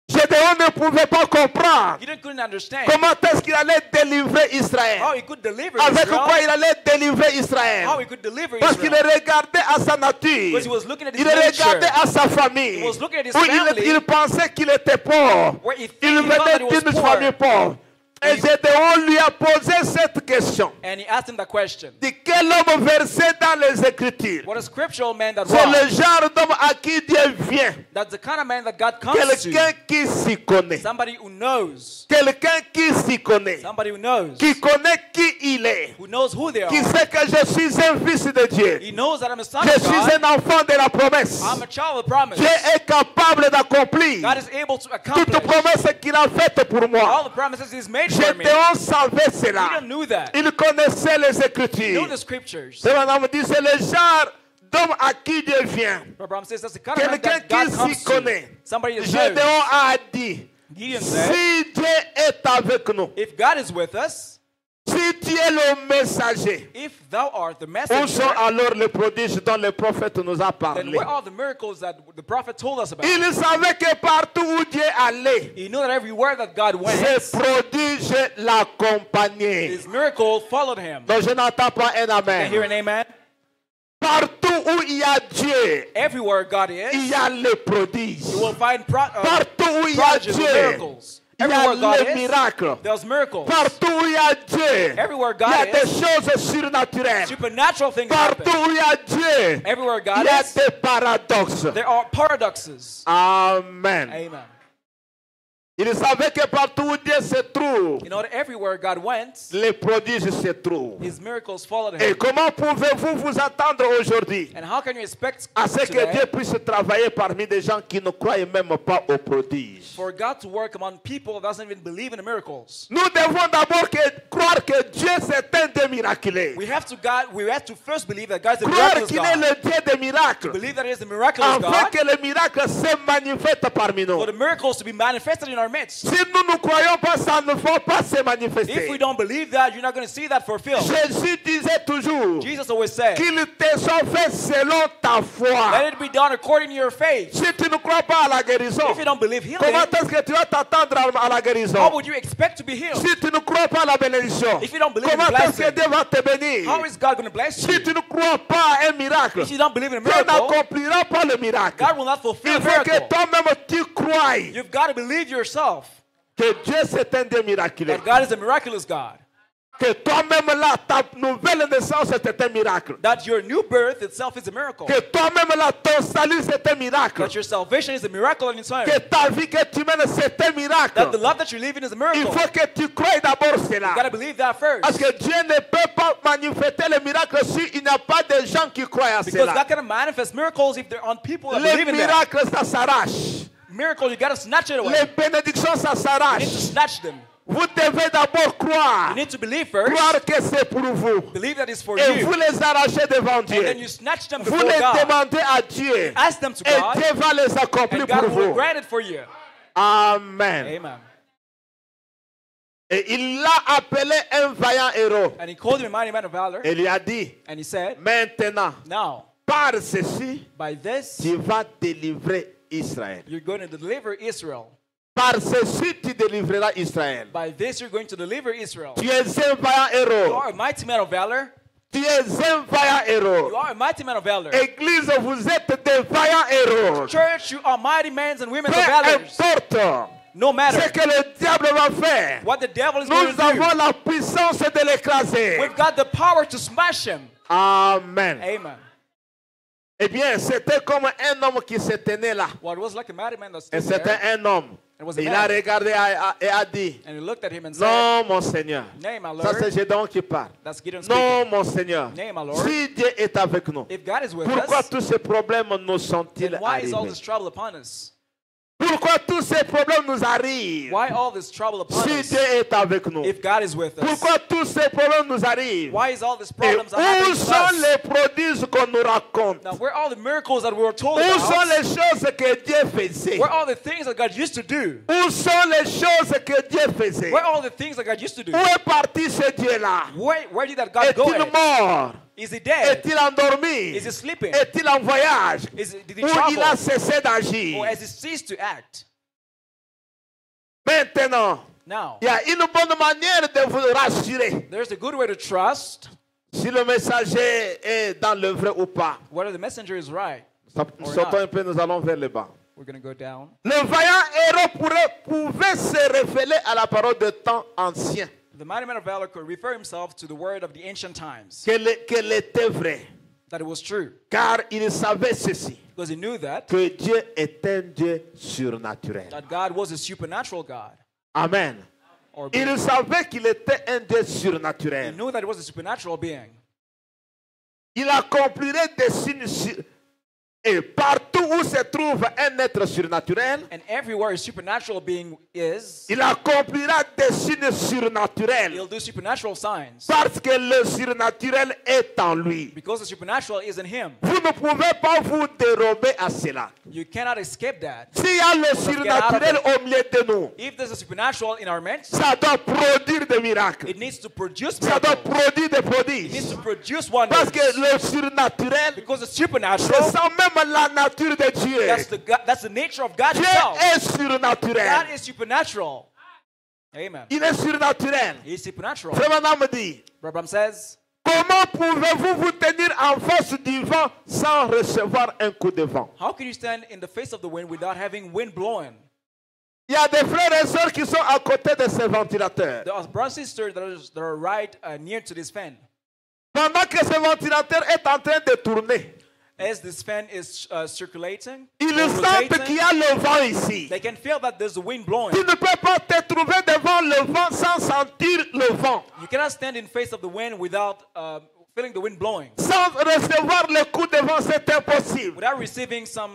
S3: Gédéon ne pouvait pas comprendre
S2: Gideon couldn't understand
S3: comment est-ce qu'il allait délivrer Israël.
S2: how he could deliver
S3: Avec quoi
S2: Israel,
S3: il allait délivrer Israël.
S2: how he could deliver
S3: Parce qu'il
S2: Israel.
S3: regardait à sa nature.
S2: Because he was looking at his
S3: Il regardait
S2: nature,
S3: à sa famille.
S2: He was looking at his
S3: Où
S2: family.
S3: il pensait qu'il était pauvre.
S2: where he
S3: Il
S2: thought that he
S3: venait
S2: was
S3: d'une
S2: poor.
S3: famille pauvre. Et Gédéon lui a posé cette question.
S2: And he asked him that question.
S3: De quel homme versé dans les Écritures?
S2: What a scriptural man that
S3: C'est le
S2: was.
S3: genre d'homme à qui Dieu vient.
S2: That's the kind of man that God comes
S3: Quelqu'un
S2: to.
S3: qui s'y connaît.
S2: Somebody who knows.
S3: Quelqu'un qui s'y connaît.
S2: Somebody who knows.
S3: Qui connaît qui il est.
S2: Who knows who they
S3: Qui
S2: are.
S3: sait que je suis un fils de Dieu.
S2: He knows that I'm a son
S3: Je
S2: of
S3: suis
S2: God.
S3: un enfant de la promesse.
S2: I'm a child of the promise.
S3: Dieu est capable d'accomplir
S2: God is able to
S3: toute
S2: accomplish
S3: promesse qu'il a faite pour
S2: all
S3: moi.
S2: the promises He's made for me.
S3: Gédéon savait
S2: Gideon
S3: cela.
S2: knew that.
S3: Il connaissait les
S2: He knew
S3: Écritures.
S2: the scriptures.
S3: C'est madame dit, c'est le genre d'homme à qui Dieu vient.
S2: Abraham says that's the kind of man
S3: Quelqu'un
S2: that God
S3: qui
S2: comes
S3: s'y
S2: to.
S3: connaît.
S2: Somebody that knows.
S3: Gédéon a dit,
S2: Gideon said,
S3: si Dieu est avec nous,
S2: if God is with us,
S3: Si tu es le messager,
S2: If thou art the
S3: où
S2: messenger,
S3: sont alors les prodiges dont le prophète nous a
S2: then
S3: parlé?
S2: where are the miracles that the prophet told us about?
S3: Il savait que partout où Dieu allait,
S2: He knew that everywhere that God went,
S3: ces prodiges l'accompagnaient.
S2: his miracle followed him.
S3: Donc je n'entends pas un
S2: Can you hear
S3: amen.
S2: an amen?
S3: Partout où il y a Dieu,
S2: Everywhere God
S3: il
S2: is,
S3: y a les prodiges.
S2: you will find
S3: Partout où il y a
S2: prodigies or
S3: Dieu,
S2: miracles.
S3: il y a
S2: Everywhere God
S3: les
S2: is,
S3: miracles.
S2: there's miracles.
S3: Partout où il y a Dieu,
S2: Everywhere
S3: il y a
S2: God
S3: des
S2: is,
S3: choses surnaturelles.
S2: supernatural things
S3: Partout
S2: happen.
S3: où il y a Dieu,
S2: Everywhere
S3: il
S2: God
S3: y a
S2: is,
S3: des paradoxes.
S2: there are paradoxes.
S3: Amen.
S2: Amen.
S3: Il savait que partout où Dieu se trouve,
S2: You know that everywhere God went,
S3: les prodiges se trouvent.
S2: his miracles followed
S3: Et
S2: him.
S3: comment pouvez-vous vous attendre aujourd'hui
S2: And how can you expect
S3: à ce que
S2: today
S3: Dieu puisse travailler parmi des gens qui ne croient même pas aux prodiges?
S2: for God to work among people that doesn't even believe in the miracles?
S3: Nous devons d'abord croire que Dieu c'est un Dieu miraculé.
S2: We have to first believe that God's a
S3: Croire
S2: miraculous
S3: qu'il est
S2: God.
S3: le Dieu des miracles.
S2: Believe that He is the miraculous
S3: Afin
S2: God.
S3: que les miracles se manifestent parmi nous.
S2: For the miracles to be manifested in our midst.
S3: Si nous ne croyons pas, ça ne va pas se
S2: If we
S3: manifester.
S2: don't believe that, you're not going to see that fulfilled.
S3: Jésus disait toujours
S2: Jesus always said,
S3: qu'il te soit fait selon ta foi.
S2: let it be done according to your faith.
S3: Si tu ne crois pas à la guérison,
S2: If you don't believe healing,
S3: comment est-ce que tu vas t'attendre à la
S2: how
S3: guérison?
S2: would you expect to be healed?
S3: Si tu ne crois pas à la bénédiction,
S2: If you don't believe in
S3: comment est-ce que
S2: blessing,
S3: Dieu va te bénir?
S2: how is God going to bless
S3: Si
S2: you?
S3: tu ne crois pas à un miracle,
S2: If you don't believe in a
S3: Dieu
S2: miracle,
S3: n'accomplira pas le miracle.
S2: God will not fulfill
S3: Il
S2: the
S3: faut que
S2: miracle.
S3: toi-même tu crois
S2: You've got to believe yourself
S3: que Dieu c'est un Dieu miraculé.
S2: that God is a miraculous God.
S3: Que toi-même là, ta nouvelle naissance c'est un miracle.
S2: That your new birth itself is a miracle.
S3: Que toi-même là, ton salut c'est un miracle.
S2: That your salvation is a miracle in its own.
S3: Que ta vie que tu mènes c'est un
S2: That the
S3: miracle.
S2: love that you're living is a
S3: Il
S2: miracle.
S3: faut que tu croies d'abord
S2: You got
S3: cela.
S2: to believe that first.
S3: Parce que Dieu ne peut pas manifester le miracle s'il n'y a pas de gens qui croient à
S2: Because
S3: cela.
S2: God can manifest miracles if they're on people that
S3: Les
S2: believe in that.
S3: miracles, ça s'arrache.
S2: Miracle, you got to snatch it away.
S3: Les bénédictions, ça
S2: You need to
S3: s'arrache.
S2: snatch them.
S3: Vous devez d'abord
S2: You
S3: croire.
S2: need to believe first.
S3: Croire que c'est pour vous.
S2: Believe that it's for
S3: Et vous
S2: you.
S3: les arrachez devant
S2: And then
S3: Dieu.
S2: you snatch them
S3: Vous
S2: before
S3: les
S2: God.
S3: demandez à Dieu.
S2: Ask them to
S3: Et
S2: God.
S3: Dieu va les accomplir
S2: And
S3: pour
S2: God will
S3: vous.
S2: grant it for you.
S3: Amen.
S2: Amen.
S3: Et il l'a appelé un vaillant héros.
S2: And he called him a mighty man of valor.
S3: Et il lui a dit,
S2: And he said,
S3: maintenant,
S2: now,
S3: par ceci,
S2: by this,
S3: tu vas délivrer Israël.
S2: you're going to deliver Israel.
S3: Par ceci, tu délivreras Israël.
S2: By this, you're going to deliver Israel.
S3: Tu es un vaillant
S2: You
S3: héros.
S2: are a mighty man of valor.
S3: Tu es un vaillant héros.
S2: You are a mighty man of valor.
S3: Église, vous êtes des vaillants héros.
S2: Church, you are mighty men and women
S3: Peu
S2: of valor.
S3: importe
S2: No
S3: ce
S2: matter
S3: que le diable va faire,
S2: what the devil is going
S3: nous
S2: to
S3: avons
S2: do,
S3: la puissance de l'écraser.
S2: we've got the power to smash him.
S3: Amen.
S2: Amen.
S3: Eh bien, c'était comme un homme qui se tenait là.
S2: Well, it was like a mighty man that
S3: Et
S2: stood
S3: c'était
S2: there,
S3: un homme.
S2: It was a
S3: Il
S2: man.
S3: a regardé et a dit,
S2: and he looked at him and said,
S3: non, mon Seigneur.
S2: Nay, my
S3: Ça,
S2: Lord.
S3: c'est Gédéon qui parle.
S2: That's Gideon speaking.
S3: Non, mon Seigneur.
S2: Nay, my Lord.
S3: Si Dieu est avec nous,
S2: If God is with
S3: pourquoi
S2: us,
S3: tous ces problèmes nous sont-ils
S2: then why is all
S3: arrivés?
S2: this trouble upon us?
S3: Pourquoi tous ces problèmes nous arrivent?
S2: Why all this trouble upon
S3: Si
S2: us
S3: Dieu est avec nous.
S2: if God is with us?
S3: Pourquoi tous ces problèmes nous arrivent?
S2: Why is all these
S3: Et
S2: problems
S3: où
S2: happening to
S3: sont
S2: us?
S3: les prodiges qu'on nous raconte?
S2: Now, where are all the miracles that we were told
S3: Où sont
S2: about?
S3: les choses que Dieu faisait?
S2: Where are all the things that God used to do?
S3: Où sont les choses que Dieu faisait?
S2: Where are all the things that God used to do?
S3: Où est parti ce Dieu-là?
S2: Where did that God go
S3: Est-il
S2: at?
S3: mort?
S2: Is he dead?
S3: Est-il endormi?
S2: Is he sleeping?
S3: Est-il en voyage?
S2: Did he
S3: Ou il a
S2: travel?
S3: cessé d'agir?
S2: Or has he ceased to act?
S3: Maintenant,
S2: Now,
S3: il y a une bonne manière de vous rassurer
S2: there's a good way to trust
S3: si le messager est dans le vrai ou pas.
S2: whether the messenger is right.
S3: Nous sautons un peu, nous allons vers le bas.
S2: We're going to go down.
S3: Le vaillant héros pouvait se révéler à la parole de temps ancien.
S2: The mighty man of valor could refer himself to the word of the ancient times,
S3: Qu'elle était vraie.
S2: that it was true,
S3: Car il savait ceci,
S2: because he knew that
S3: que Dieu est un Dieu surnaturel.
S2: God was a supernatural God.
S3: Amen.
S2: Or
S3: Il
S2: being.
S3: savait qu'il était un Dieu
S2: He
S3: surnaturel.
S2: knew that it was a supernatural being.
S3: Il accomplirait des signes Et partout où se trouve un être surnaturel,
S2: And everywhere a supernatural being is,
S3: il accomplira des signes surnaturels.
S2: he'll do supernatural signs.
S3: Parce que le surnaturel est en lui.
S2: Because the supernatural is in him.
S3: Vous ne pouvez pas vous dérober à cela.
S2: You cannot escape that.
S3: S'il y a le surnaturel au milieu de nous,
S2: If there's a supernatural in our midst,
S3: ça doit produire des miracles.
S2: it needs to produce
S3: Ça doit
S2: miracles.
S3: produire des
S2: It needs
S3: prodiges.
S2: to produce wonders.
S3: Parce que le surnaturel,
S2: Because the
S3: c'est
S2: supernatural,
S3: ça même la nature de Dieu.
S2: that's the nature of God
S3: Dieu
S2: himself.
S3: est
S2: God
S3: surnaturel.
S2: is supernatural. Amen.
S3: Il est surnaturel.
S2: He is supernatural.
S3: Frère Branham me dit,
S2: Abraham says,
S3: comment pouvez-vous vous tenir en face du vent sans recevoir un coup de vent?
S2: how can you stand in the face of the wind without having wind blowing?
S3: Il y a des frères et sœurs qui sont à côté de ces ventilateurs.
S2: There are brothers and sisters that are right near to this fan.
S3: Pendant que ce ventilateur est en train de tourner,
S2: As this fan is circulating,
S3: ils
S2: or
S3: sentent
S2: rotating,
S3: qu'il y a le vent ici.
S2: they can feel that there's a wind blowing.
S3: Tu ne peux pas te trouver devant le vent sans sentir le vent,
S2: You cannot stand in face of the wind without feeling the wind blowing,
S3: sans recevoir le coup de vent, c'est impossible.
S2: without receiving some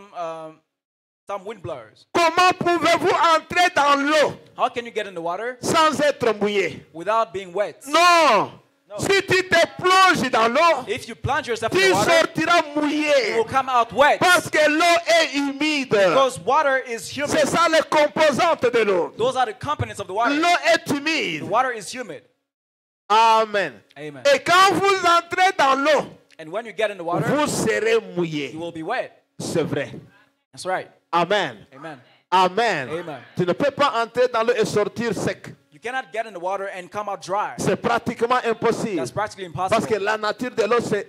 S2: wind blowers.
S3: Comment pouvez-vous entrer dans l'eau
S2: How can you get in the water
S3: sans être mouillé?
S2: without being wet?
S3: Non.
S2: No.
S3: Si tu te plonges dans l'eau,
S2: If you plunge yourself in
S3: tu
S2: the water,
S3: sortiras
S2: you
S3: mouillé
S2: will come out wet.
S3: parce que l'eau est humide.
S2: Because water is humid.
S3: C'est ça les composantes de l'eau.
S2: Those are the components of the water.
S3: L'eau est
S2: The
S3: humide.
S2: water is humid.
S3: Amen.
S2: Amen.
S3: Et quand vous entrez dans l'eau,
S2: And when you get in the water,
S3: vous serez
S2: you
S3: mouillé.
S2: will be wet.
S3: C'est vrai.
S2: That's right.
S3: Amen.
S2: Amen.
S3: Amen.
S2: Amen.
S3: Tu ne peux pas entrer dans l'eau et sortir sec.
S2: You cannot get in the water and come out dry.
S3: C'est pratiquement impossible.
S2: That's practically
S3: Parce
S2: impossible.
S3: que la nature de l'eau, c'est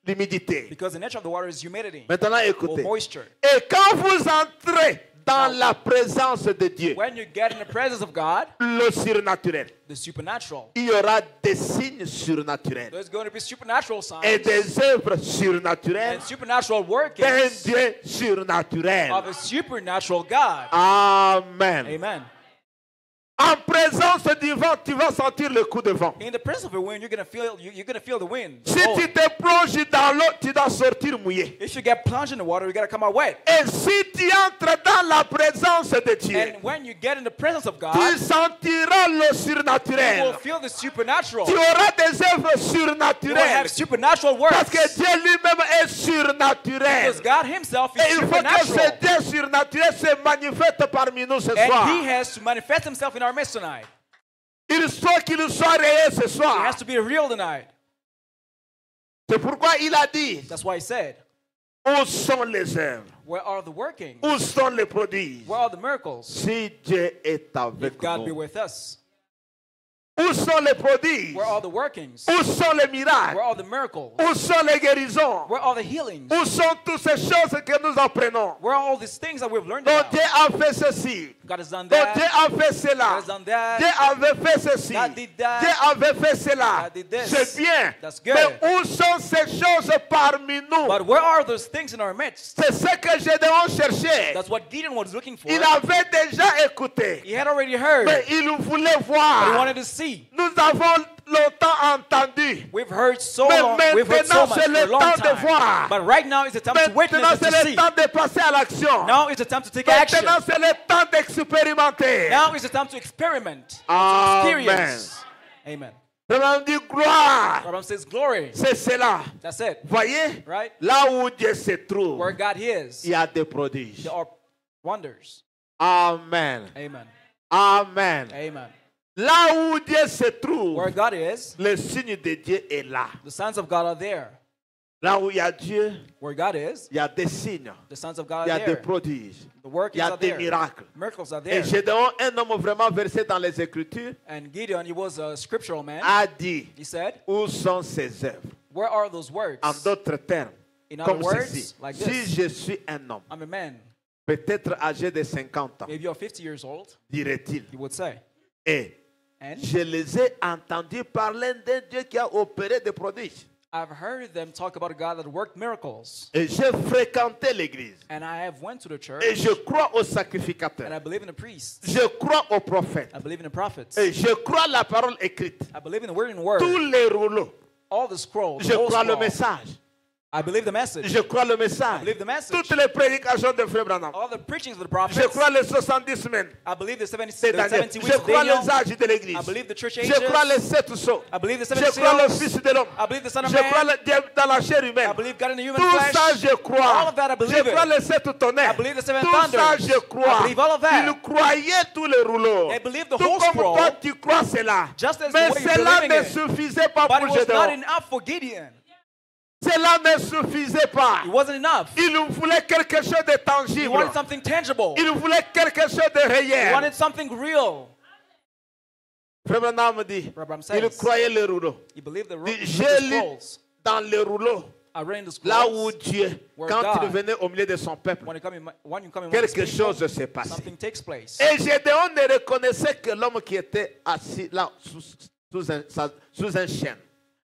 S3: l'humidité.
S2: Because the nature of the water is humidity
S3: Maintenant,
S2: or
S3: écoutez.
S2: moisture.
S3: Et quand vous entrez dans la présence de Dieu,
S2: When you get in the presence of God,
S3: le surnaturel,
S2: the supernatural,
S3: il y aura des signes surnaturels
S2: there's going to be supernatural
S3: et
S2: signs
S3: des œuvres surnaturelles
S2: and supernatural
S3: d'un
S2: workings
S3: Dieu surnaturel.
S2: of a supernatural God.
S3: Amen.
S2: Amen.
S3: En présence du vent, tu vas sentir le coup de vent.
S2: In the presence of a wind, you're going to feel the wind.
S3: Si tu te plonges dans l'eau, tu dois sortir mouillé.
S2: If you get plunged in the water, you got to come out wet.
S3: Et si tu entres dans la présence de Dieu,
S2: And when you get in the presence of God,
S3: tu sentiras le
S2: you will
S3: surnaturel.
S2: feel the supernatural.
S3: Tu auras des œuvres
S2: You will
S3: surnaturelles.
S2: have supernatural
S3: Parce
S2: works.
S3: que Dieu lui-même est surnaturel.
S2: Because God himself
S3: Et
S2: is
S3: il faut que ce
S2: supernatural.
S3: Dieu surnaturel se manifeste parmi nous ce
S2: And
S3: soir.
S2: he has to manifest himself in our midst tonight.
S3: Il faut qu'il soit réel ce
S2: He
S3: soir.
S2: has to be real tonight.
S3: C'est pourquoi il a dit,
S2: That's why he said,
S3: où sont les œuvres?
S2: where are the workings?
S3: Où sont les prodiges?
S2: Where are the miracles?
S3: Si Dieu est avec
S2: If God be
S3: nous.
S2: with us.
S3: Où sont les prodiges?
S2: Where are the workings?
S3: Où sont les miracles?
S2: Where are the miracles?
S3: Où sont les guérisons?
S2: Where are the healings?
S3: Où sont toutes ces choses que nous apprenons?
S2: Where are all these things that we've learned
S3: Donc
S2: about?
S3: Dieu a fait ceci.
S2: God has done
S3: Donc Dieu
S2: that.
S3: a fait
S2: God
S3: cela.
S2: has done that.
S3: Dieu avait fait ceci.
S2: God did that.
S3: Dieu avait fait cela.
S2: God did this.
S3: C'est bien.
S2: That's good.
S3: Mais où sont ces choses parmi nous?
S2: But where are those things in our midst?
S3: C'est ce que Gédéon cherchait.
S2: That's what Gideon was looking for.
S3: Il avait déjà écouté.
S2: He had already heard,
S3: Mais
S2: but
S3: il voulait
S2: he
S3: voir.
S2: wanted to see.
S3: Nous avons longtemps entendu.
S2: We've heard so
S3: Mais
S2: long. We've heard so
S3: maintenant,
S2: much
S3: c'est
S2: for a
S3: le
S2: long
S3: temps de
S2: time.
S3: voir.
S2: But right now is the time to witness
S3: Maintenant,
S2: and
S3: c'est
S2: to
S3: le
S2: see.
S3: temps de passer à l'action.
S2: Now is the time to take action.
S3: Maintenant, c'est le temps d'expérimenter.
S2: Now is the time to experiment, to
S3: Amen.
S2: experience. Amen.
S3: On dit gloire.
S2: Abraham says, glory.
S3: C'est cela.
S2: That's it.
S3: Voyez,
S2: Right?
S3: là où Dieu se trouve,
S2: Where God is,
S3: il y a des prodiges.
S2: there are wonders.
S3: Amen.
S2: Amen.
S3: Amen.
S2: Amen.
S3: Là où Dieu se
S2: Where
S3: trouve,
S2: God is,
S3: le signe de Dieu est là.
S2: the sons of God are there.
S3: Là où il y a Dieu,
S2: Where God is,
S3: il y a des signes,
S2: the sons of God
S3: il y
S2: are
S3: a des
S2: there.
S3: prodiges,
S2: The
S3: il
S2: workings
S3: y a
S2: are
S3: des
S2: there.
S3: miracles.
S2: Miracles are
S3: Et
S2: there.
S3: Gédéon, un homme vraiment versé dans les Écritures,
S2: And Gideon, he was a scriptural man.
S3: a dit,
S2: He said,
S3: où sont ces œuvres?
S2: where are those works?
S3: En d'autres termes,
S2: In other
S3: comme
S2: words,
S3: ceci.
S2: like
S3: Si
S2: this.
S3: je suis un homme,
S2: I'm a man.
S3: peut-être âgé de 50 ans,
S2: Maybe you're 50 years old,
S3: dirait-il.
S2: he would say.
S3: Et
S2: And
S3: je les ai entendus parler d'un Dieu qui a opéré des prodiges.
S2: I've heard them talk about a God that worked miracles.
S3: Et j'ai fréquenté l'église.
S2: And I have went to the church.
S3: Et je crois aux
S2: And I
S3: sacrificateurs.
S2: believe in the priests.
S3: Je crois aux prophètes.
S2: I believe in the prophets.
S3: Et je crois à la parole écrite.
S2: I believe in the word and word.
S3: Tous les rouleaux.
S2: All the scrolls.
S3: Je
S2: the whole
S3: crois le
S2: scroll.
S3: message.
S2: I believe the message.
S3: Je crois le
S2: I
S3: message.
S2: believe the message.
S3: Toutes les prédications de Frère Branham.
S2: All the preachings of the
S3: Je
S2: prophets.
S3: crois les 70 semaines
S2: I believe the 70
S3: de Daniel.
S2: 70
S3: Je
S2: weeks of
S3: crois
S2: Daniel.
S3: les âges de l'église.
S2: I believe the church
S3: Je
S2: ages.
S3: crois les 7 sceaux.
S2: I believe the
S3: Je
S2: 7
S3: crois le
S2: seals.
S3: Fils de l'homme.
S2: I believe the Son of
S3: Je crois
S2: Man.
S3: dans la chair
S2: I
S3: humaine.
S2: believe God in the human
S3: Tout
S2: flesh.
S3: ça, je
S2: All
S3: crois.
S2: of that, I
S3: Je
S2: believe
S3: crois
S2: it.
S3: les 7 tonnerres.
S2: I believe the 7
S3: Tout ça,
S2: thunders.
S3: je crois.
S2: I believe all of that.
S3: Il croyait tous les rouleaux.
S2: They believe the
S3: Tout
S2: whole
S3: comme
S2: scroll.
S3: toi, tu crois cela.
S2: Just as
S3: Mais
S2: the way you're
S3: cela
S2: believing
S3: ne
S2: it.
S3: suffisait pas
S2: But
S3: pour
S2: it was not
S3: Gédéon.
S2: enough for Gideon.
S3: Cela ne suffisait pas.
S2: It wasn't enough.
S3: Il voulait quelque chose de
S2: He
S3: tangible.
S2: wanted something tangible.
S3: Il voulait quelque chose de
S2: He
S3: réel.
S2: wanted something real.
S3: Frère Branham dit,
S2: Abraham
S3: il
S2: says
S3: croyait les rouleaux.
S2: he believed the
S3: J'ai lu
S2: scrolls.
S3: dans les rouleaux,
S2: I read in the
S3: là où
S2: scrolls.
S3: Dieu,
S2: Where
S3: quand
S2: God,
S3: il venait au milieu de son peuple,
S2: when you come in among
S3: quelque
S2: his people,
S3: chose s'est passé.
S2: something takes place.
S3: Et Gédéon ne reconnaissait que l'homme qui était assis là sous un chêne.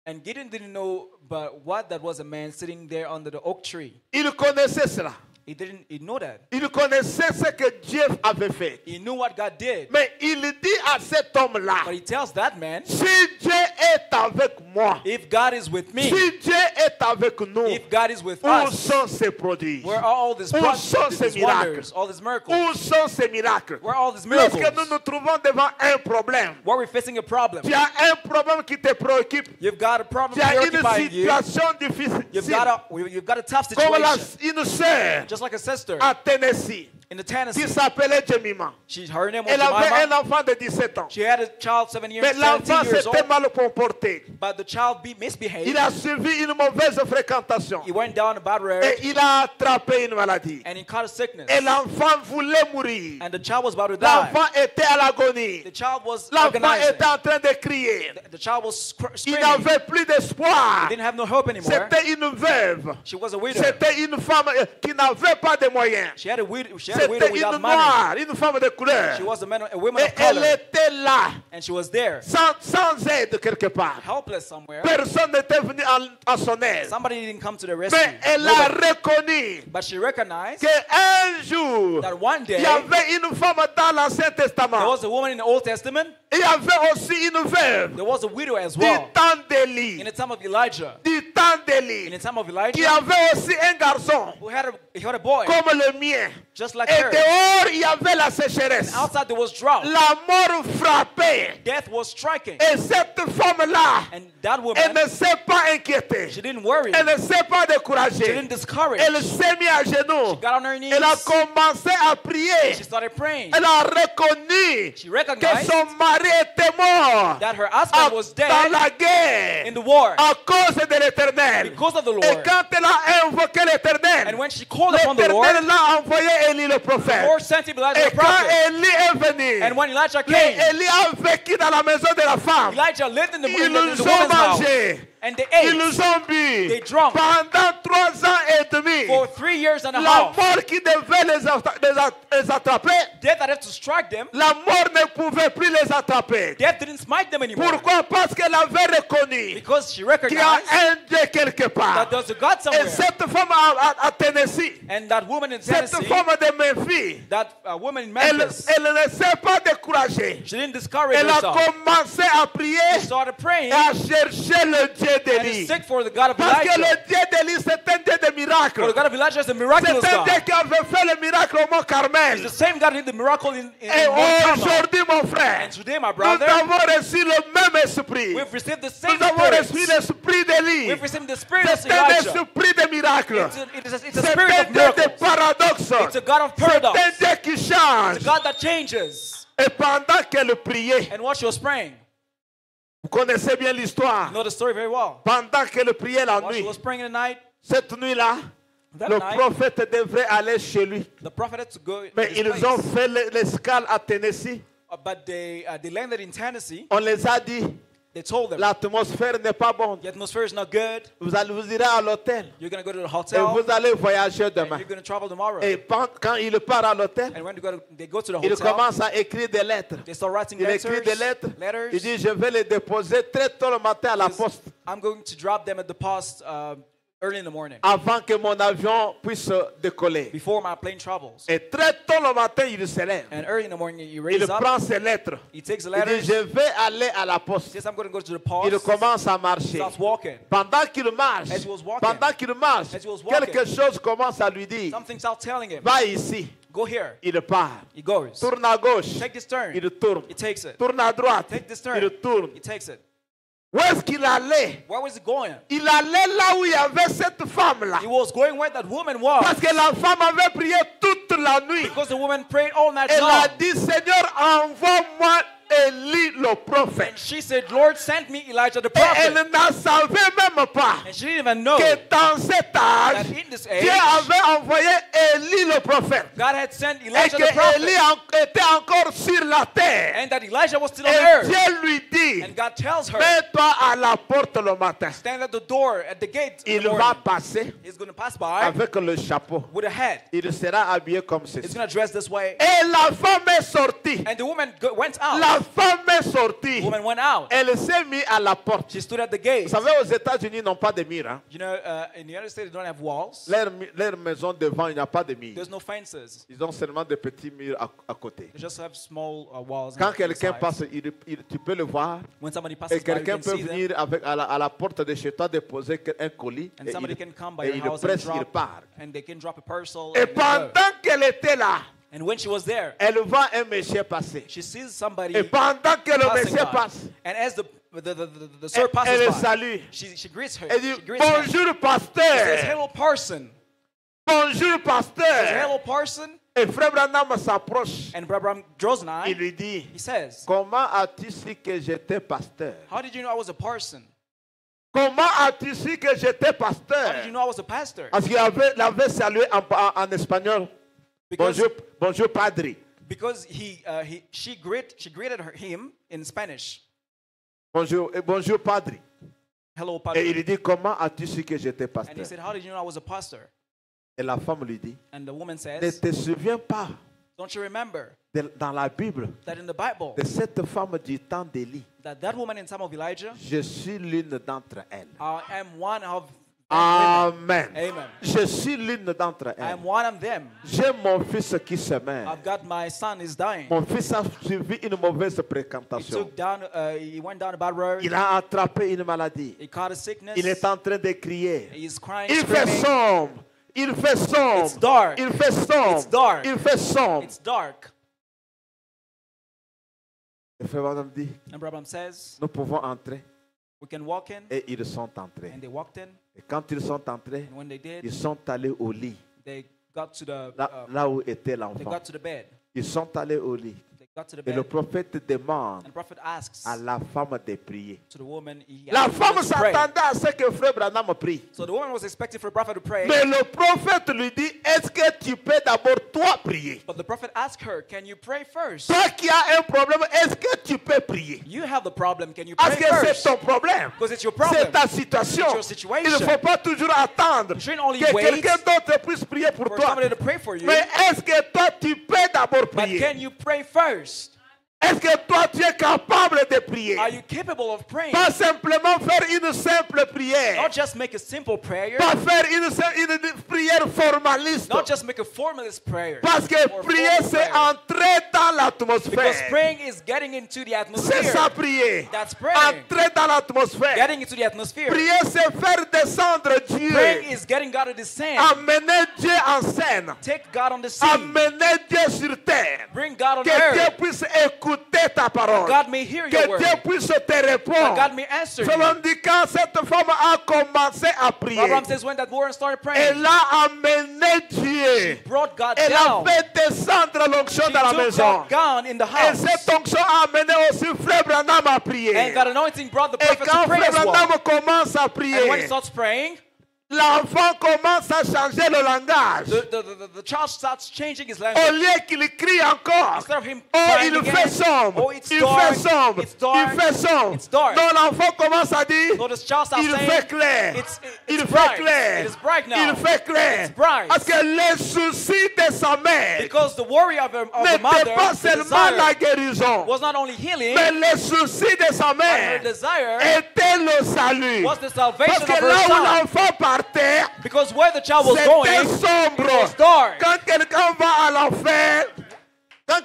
S2: And Gideon didn't know but what that was a man sitting there under the oak tree.
S3: Il connaissait cela.
S2: He know that.
S3: Il connaissait ce que Dieu avait fait.
S2: He knew what God did.
S3: Mais il dit à cet homme-là,
S2: But he tells that man,
S3: si Dieu est avec moi,
S2: if God is with me,
S3: si Dieu est avec nous,
S2: if God is with
S3: où
S2: us,
S3: sont ces prodiges?
S2: where are all these
S3: Où sont ces
S2: these wonders,
S3: miracles?
S2: all these miracles?
S3: Où sont ces miracles?
S2: Where are all these
S3: Lorsque
S2: miracles?
S3: nous nous trouvons devant un problème,
S2: Where we're facing a problem.
S3: tu as un problème qui te préoccupe,
S2: You've got a problem
S3: tu as une
S2: preoccupying you.
S3: situation difficile,
S2: You've got a tough
S3: comme
S2: situation.
S3: une sœur
S2: Just like a sister
S3: à Tennessee
S2: in the
S3: qui
S2: Tennessee.
S3: s'appelait Jemima.
S2: Her name was
S3: Elle avait un
S2: Jemima.
S3: enfant de 17 ans.
S2: She had a child 7 years,
S3: Mais l'enfant
S2: 17 years
S3: s'était
S2: old.
S3: mal comporté.
S2: But the child
S3: Il
S2: misbehaved.
S3: a suivi une mauvaise fréquentation.
S2: He went down a bad road
S3: Et il a attrapé une maladie.
S2: and he caught a sickness.
S3: Et l'enfant voulait mourir.
S2: And the child was about to die.
S3: L'enfant était à l'agonie.
S2: The child was
S3: L'enfant
S2: agonizing.
S3: était en train de crier.
S2: The child was
S3: Il
S2: screaming.
S3: n'avait plus d'espoir.
S2: He didn't have no hope anymore.
S3: C'était une veuve.
S2: She was a widow.
S3: C'était une femme qui n'avait pas de moyens.
S2: She had a widow
S3: C'était
S2: without
S3: une
S2: money.
S3: noire, une femme de couleur.
S2: She was a woman
S3: Et
S2: of
S3: elle
S2: color.
S3: était là,
S2: And she was there,
S3: sans aide quelque part.
S2: helpless somewhere.
S3: Personne n'était venu à son aide.
S2: Somebody didn't come to the rescue.
S3: Mais elle a
S2: Nobody.
S3: reconnu
S2: But she recognized
S3: qu'un jour,
S2: that one day
S3: il y avait une femme dans l'Ancien
S2: there
S3: Testament.
S2: was a woman in the Old Testament.
S3: Il y avait aussi une veuve
S2: There was a widow as
S3: du
S2: well.
S3: temps d'Élie.
S2: In the time of Elijah.
S3: Du temps
S2: In
S3: d'Élie.
S2: the time of
S3: Qui
S2: Elijah,
S3: avait aussi un garçon
S2: he had a boy
S3: comme le mien.
S2: just like
S3: Et
S2: her.
S3: dehors, il y avait la sécheresse.
S2: Outside there was drought.
S3: La mort frappait.
S2: Death was striking.
S3: Et cette femme-là,
S2: And that
S3: elle
S2: woman,
S3: ne s'est pas inquiétée.
S2: she didn't worry.
S3: Elle ne s'est pas
S2: She
S3: découragée.
S2: didn't discourage.
S3: Elle s'est mise à genoux.
S2: She got on her knees.
S3: Elle a commencé à prier.
S2: She started praying.
S3: Elle a reconnu
S2: She
S3: que
S2: recognized
S3: son mari était mort
S2: that her husband was
S3: dans
S2: dead
S3: la guerre
S2: in the war
S3: à cause de l'Éternel.
S2: because of the
S3: Et
S2: Lord.
S3: quand elle a invoqué l'Éternel,
S2: And when she called upon the Lord,
S3: l'Éternel l'a envoyé Élie le
S2: the
S3: prophète.
S2: Lord sent him Elijah
S3: Et
S2: the
S3: quand
S2: prophet.
S3: Élie est venu,
S2: And when Elijah came,
S3: Élie a vécu dans la maison de la femme.
S2: Elijah lived in the
S3: Ils
S2: woman's
S3: nous ont
S2: house.
S3: mangé.
S2: And they
S3: Ils
S2: ate
S3: nous ont bu
S2: They drunk.
S3: pendant 3 ans et demi.
S2: for 3 years and a
S3: La
S2: half.
S3: mort qui devait les attraper,
S2: Death that had to strike them,
S3: la mort ne pouvait plus les attraper.
S2: death didn't smite them anymore.
S3: Pourquoi? Parce qu'elle avait reconnu
S2: Because she
S3: qu'il y a
S2: recognized
S3: un Dieu quelque part.
S2: that there's a God
S3: Et
S2: somewhere.
S3: cette femme à Tennessee,
S2: And that woman in
S3: cette
S2: Tennessee,
S3: femme de Memphis,
S2: that woman in
S3: elle
S2: Memphis,
S3: ne s'est pas découragée.
S2: she didn't discourage
S3: Elle a
S2: herself.
S3: commencé à prier
S2: She started praying
S3: et à chercher le Dieu
S2: and to
S3: d'Élie.
S2: seek for the God of
S3: Parce que
S2: Elijah.
S3: le Dieu d'Élie, c'est un Dieu de
S2: For the
S3: miracles.
S2: God of Elijah is a miraculous
S3: C'est un Dieu
S2: God.
S3: qui avait fait le miracle au Mont
S2: It's
S3: Carmel.
S2: the same God who did the miracle in
S3: Et
S2: Mount Carmel.
S3: aujourd'hui, mon frère,
S2: And today, my
S3: nous
S2: brother,
S3: avons reçu le même esprit.
S2: we've received the same
S3: Nous avons reçu
S2: spirit.
S3: l'esprit d'Élie.
S2: We've received the spirit of
S3: C'est un
S2: Elijah.
S3: esprit de miracles.
S2: It's a
S3: C'est
S2: spirit
S3: un
S2: of
S3: Dieu de
S2: miracles.
S3: paradoxe.
S2: It's a God of
S3: C'est
S2: paradox.
S3: un Dieu qui change.
S2: It's a God that changes.
S3: Et pendant qu'elle priait,
S2: And what she was praying,
S3: vous connaissez bien l'histoire.
S2: you know the story very well.
S3: Pendant qu'elle priait la
S2: While she
S3: nuit,
S2: was praying in the night,
S3: cette nuit-là,
S2: that
S3: le
S2: night,
S3: prophète devrait aller chez lui.
S2: the prophet had to go to
S3: Mais
S2: his
S3: ils
S2: place.
S3: ont fait l'escale à Tennessee.
S2: But they landed in Tennessee.
S3: On les a dit,
S2: They told them,
S3: l'atmosphère n'est pas bonne.
S2: the atmosphere is not good.
S3: Vous irez à l'hôtel
S2: You're going to go to the
S3: et
S2: hotel.
S3: vous allez voyager
S2: And
S3: demain.
S2: you're going to travel tomorrow.
S3: Et quand il part à l'hôtel,
S2: And when they go to the
S3: il
S2: hotel,
S3: commence à écrire des lettres.
S2: they start writing
S3: Il écrit des lettres. Il dit, je vais les déposer très tôt le matin à la poste.
S2: I'm going to drop them at the post early in the morning,
S3: avant que mon avion puisse décoller.
S2: before my plane travels.
S3: Et très tôt le matin, il se lève.
S2: And early in the morning, he
S3: Il
S2: raises up,
S3: prend ses lettres.
S2: he takes the
S3: Il dit,
S2: letters,
S3: je vais aller à la
S2: he
S3: poste.
S2: says, I'm going to go to the
S3: Il
S2: post,
S3: commence à marcher.
S2: starts walking.
S3: Pendant qu'il marche,
S2: As he was walking, as he was walking,
S3: quelque chose commence à lui dire,
S2: Something starts telling him,
S3: va ici.
S2: go here.
S3: Il part.
S2: He goes.
S3: Tourne à gauche.
S2: Take this turn.
S3: Il tourne.
S2: He takes it.
S3: Tourne à droite.
S2: Take this turn.
S3: Il tourne.
S2: He takes it.
S3: Où est-ce qu'il allait?
S2: Where was he going?
S3: Il allait là où il y avait cette femme-là.
S2: He was going where that woman was.
S3: Parce que la femme avait prié toute la nuit.
S2: Because the woman prayed all night
S3: Elle a
S2: long.
S3: dit, Seigneur, envoie-moi Élie le prophète.
S2: And she said, Lord, send me Elijah the
S3: Et elle
S2: prophet.
S3: ne savait même pas
S2: And she didn't even know
S3: que dans cet
S2: that
S3: âge,
S2: in this
S3: Dieu
S2: age,
S3: avait envoyé Élie le prophète.
S2: God had sent
S3: Et
S2: Elijah
S3: que
S2: the prophet.
S3: Élie était encore sur la terre.
S2: And that Elijah was still on
S3: Et
S2: earth.
S3: Dieu lui dit,
S2: And God tells her,
S3: mets-toi à la porte le matin.
S2: stand at the door, at the gate. in
S3: Il
S2: the
S3: va
S2: morning.
S3: passer
S2: He's going to pass by
S3: avec le chapeau.
S2: with a hat.
S3: Il sera habillé comme
S2: He's
S3: ceci.
S2: going to dress this way.
S3: Et la femme est sortie.
S2: And the woman went out.
S3: La femme est sortie.
S2: The woman went out.
S3: Elle s'est mise à la porte.
S2: She stood at the gate.
S3: Vous savez, aux États-Unis, ils n'ont pas de murs. Hein?
S2: You know, in the United States, they don't have walls.
S3: Leur maison devant, il n'y a pas de murs.
S2: There's no fences.
S3: Ils ont seulement des petits murs à côté.
S2: They just have small walls.
S3: Quand
S2: on the
S3: quelqu'un
S2: sides.
S3: passe, tu peux le voir.
S2: When somebody
S3: Et
S2: passes by, you
S3: quelqu'un
S2: can
S3: peut
S2: see them.
S3: venir à la porte de chez toi déposer un colis.
S2: And
S3: Et
S2: somebody can come by
S3: il
S2: your house and
S3: presse, il
S2: drop,
S3: part.
S2: and they can drop a parcel.
S3: Et
S2: and they go.
S3: pendant qu'elle était là,
S2: And when she was there,
S3: elle voit un monsieur passer.
S2: she sees somebody
S3: Et pendant que le
S2: passing
S3: monsieur
S2: by.
S3: passe,
S2: And as the sir passes
S3: elle
S2: by,
S3: salue.
S2: she greets her.
S3: Elle dit,
S2: She greets him.
S3: bonjour
S2: She says,
S3: pasteur.
S2: hello, parson.
S3: Bonjour
S2: She says,
S3: pasteur.
S2: hello, parson.
S3: Et frère Branham s'approche.
S2: And Brother draws
S3: Il
S2: nigh.
S3: lui dit,
S2: He says,
S3: comment as-tu su que j'étais pasteur?
S2: how did you know I was a parson?
S3: Comment as-tu su que j'étais
S2: How did
S3: pasteur?
S2: you know I was a pastor?
S3: Parce qu'il avait salué en espagnol.
S2: Because,
S3: Bonjour padre.
S2: because she greeted him in Spanish.
S3: Bonjour padre.
S2: Hello,
S3: Et
S2: padre.
S3: il dit, comment as-tu su que j'étais
S2: And he
S3: pasteur?
S2: said, how did you know I was a pastor?
S3: Et la femme lui dit,
S2: And the woman
S3: ne
S2: says,
S3: te souviens pas
S2: don't you remember
S3: dans la Bible
S2: that in the Bible,
S3: de cette femme du temps d'Élie?
S2: that woman in time of Elijah,
S3: Je suis l'une d'entre elles.
S2: I am one of them women.
S3: Amen.
S2: Amen.
S3: Je suis l'une d'entre
S2: I
S3: elles.
S2: am one of them.
S3: J'ai mon fils qui se meurt.
S2: I've got my son is dying.
S3: Mon fils a suivi une mauvaise
S2: He
S3: fréquentation.
S2: he went down a bad road.
S3: Il a attrapé une maladie.
S2: He caught a sickness.
S3: Il est en train de crier.
S2: He's crying,
S3: Il fait
S2: screaming.
S3: sombre. Il fait sombre.
S2: It's dark.
S3: Il fait sombre.
S2: It's dark.
S3: Il fait sombre.
S2: It's dark.
S3: Le frère Branham dit,
S2: And Brother says,
S3: nous pouvons entrer.
S2: we can walk in.
S3: Et ils sont entrés.
S2: And they walked in.
S3: Et quand ils sont entrés,
S2: And when they did,
S3: ils sont allés au lit,
S2: they got to the
S3: là où était
S2: they
S3: l'enfant.
S2: got to the bed.
S3: Ils sont allés au lit.
S2: They got to the
S3: Et le
S2: bed.
S3: prophète demande
S2: And the prophet asks
S3: à la femme de prier.
S2: to the woman, he
S3: La
S2: asks
S3: femme
S2: her to pray.
S3: s'attendait à ce que frère Branham prie.
S2: So the woman was expecting for the prophet to pray.
S3: Mais le prophète lui dit, est-ce que tu peux d'abord toi prier?
S2: But the prophet asked her, can you pray first?
S3: Toi qui as un problème, est-ce que tu peux prier?
S2: You have the problem, can you pray
S3: Parce que c'est
S2: first?
S3: ton problème.
S2: Because it's your problem.
S3: C'est ta situation.
S2: It's your situation.
S3: Il ne faut pas toujours attendre
S2: You shouldn't only
S3: que
S2: wait
S3: quelqu'un d'autre puisse prier pour
S2: for
S3: toi.
S2: somebody to pray for you.
S3: Mais est-ce que toi tu peux d'abord
S2: But
S3: prier?
S2: can you pray first?
S3: Est-ce que toi tu es capable de prier?
S2: Are you capable of praying?
S3: Pas simplement faire une simple prière.
S2: Not just make a simple prayer.
S3: Pas faire une prière formaliste.
S2: Not just make a formalist prayer.
S3: Parce que
S2: or
S3: prier
S2: formal
S3: c'est
S2: prayer.
S3: entrer dans
S2: Because
S3: l'atmosphère.
S2: praying is getting into the
S3: C'est
S2: atmosphere.
S3: ça prier.
S2: That's praying.
S3: Entrer dans l'atmosphère.
S2: Getting into the atmosphere.
S3: Prier c'est faire descendre
S2: Praying
S3: Dieu.
S2: is getting God to descend.
S3: Amener Dieu en scène.
S2: Take God on the scene.
S3: Amener Dieu sur terre.
S2: Bring God on
S3: Que Dieu
S2: earth.
S3: puisse écouter ta parole.
S2: God may hear
S3: Que
S2: your word.
S3: Dieu puisse te
S2: That
S3: répondre.
S2: God may answer you.
S3: Selon dit quand cette femme a commencé à prier,
S2: Abraham says when that woman started praying,
S3: elle a amené Dieu.
S2: brought God
S3: Elle a
S2: down.
S3: fait descendre l'onction
S2: She
S3: dans la
S2: took
S3: maison.
S2: God down in the
S3: Et
S2: house.
S3: cette onction a amené aussi Frère Branham à prier.
S2: And that anointing brought the
S3: Et
S2: prophet
S3: quand
S2: to pray
S3: Frère
S2: as well.
S3: Branham commence à
S2: And when he
S3: prier,
S2: starts praying,
S3: l'enfant commence à changer le langage.
S2: the child starts changing his
S3: Au
S2: language.
S3: lieu qu'il crie encore,
S2: Instead of him
S3: oh,
S2: crying
S3: il
S2: again,
S3: fait sombre,
S2: oh, it's
S3: il
S2: dark,
S3: fait sombre,
S2: it's dark,
S3: il fait sombre.
S2: it's dark.
S3: Donc l'enfant commence à dire,
S2: So the child starts
S3: il
S2: saying,
S3: fait clair,
S2: it's
S3: il fait
S2: bright.
S3: clair,
S2: It is bright now.
S3: il fait clair.
S2: It's bright.
S3: Parce que les soucis de sa mère
S2: Because the worry of the
S3: n'était
S2: mother,
S3: pas
S2: the
S3: seulement la
S2: desire,
S3: guérison,
S2: was not only healing,
S3: mais les soucis de sa
S2: but her
S3: mère
S2: desire
S3: était le salut.
S2: was the
S3: Parce
S2: salvation
S3: que
S2: of her
S3: là où
S2: son.
S3: l'enfant partait, terre,
S2: Because where the child was
S3: c'était
S2: going, it
S3: sombre.
S2: was dark.
S3: Quand quelqu'un va à l'enfer, quand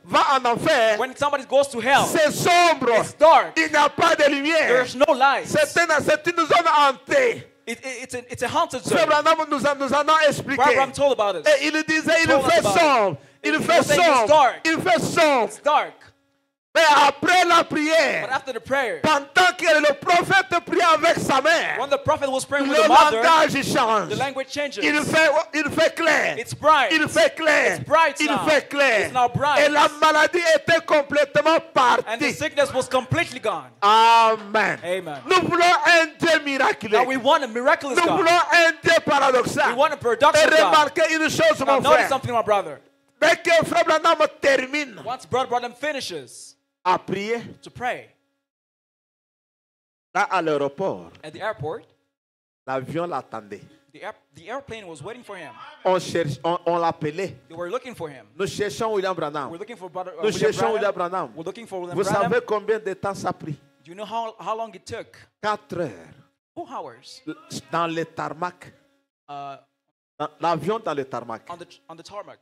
S3: va en enfer,
S2: When somebody goes to hell,
S3: c'est sombre.
S2: it's dark.
S3: Il n'y a pas de lumière.
S2: There's no light.
S3: C'est une zone hantée.
S2: It's a haunted
S3: Frère
S2: zone.
S3: Branham nous en a expliqué.
S2: Abraham told about it.
S3: Et il disait, il
S2: Told us
S3: fait
S2: about it.
S3: sombre. Il
S2: He
S3: fait
S2: was saying it's
S3: sombre.
S2: dark.
S3: Il fait sombre.
S2: It's dark.
S3: Mais après la
S2: But
S3: prière,
S2: after the prayer,
S3: pendant que le prophète priait avec sa mère,
S2: when the prophet was praying with
S3: le
S2: the mother,
S3: langage change.
S2: the language changes.
S3: Il fait clair.
S2: It's bright.
S3: Il fait clair.
S2: It's bright
S3: Il
S2: now.
S3: fait clair.
S2: It's now bright.
S3: Et la maladie était complètement
S2: And the
S3: partie.
S2: sickness was completely gone.
S3: Amen.
S2: Amen.
S3: Nous voulons un Dieu miraculeux.
S2: Now we want a miraculous
S3: Nous
S2: God.
S3: voulons un Dieu paradoxal.
S2: We want a
S3: Et
S2: paradoxical God.
S3: remarquez une chose,
S2: Now
S3: mon
S2: notice
S3: frère.
S2: something, my brother.
S3: Dès que Frère Branham termine
S2: Once Brother Branham finishes
S3: à prier,
S2: to pray
S3: là à l'aéroport,
S2: at the airport,
S3: l'avion l'attendait.
S2: the airplane was waiting for him.
S3: On l'appelait.
S2: They were looking for him.
S3: Nous cherchons William Branham.
S2: We're looking for Brother
S3: Nous
S2: William
S3: cherchons William
S2: Branham.
S3: Branham.
S2: We're looking for William
S3: Vous
S2: Branham.
S3: savez combien de temps ça a pris?
S2: Do you know how long it took?
S3: 4 heures.
S2: 2 hours
S3: Dans le tarmac.
S2: uh,
S3: L'avion dans le tarmac.
S2: on the tarmac.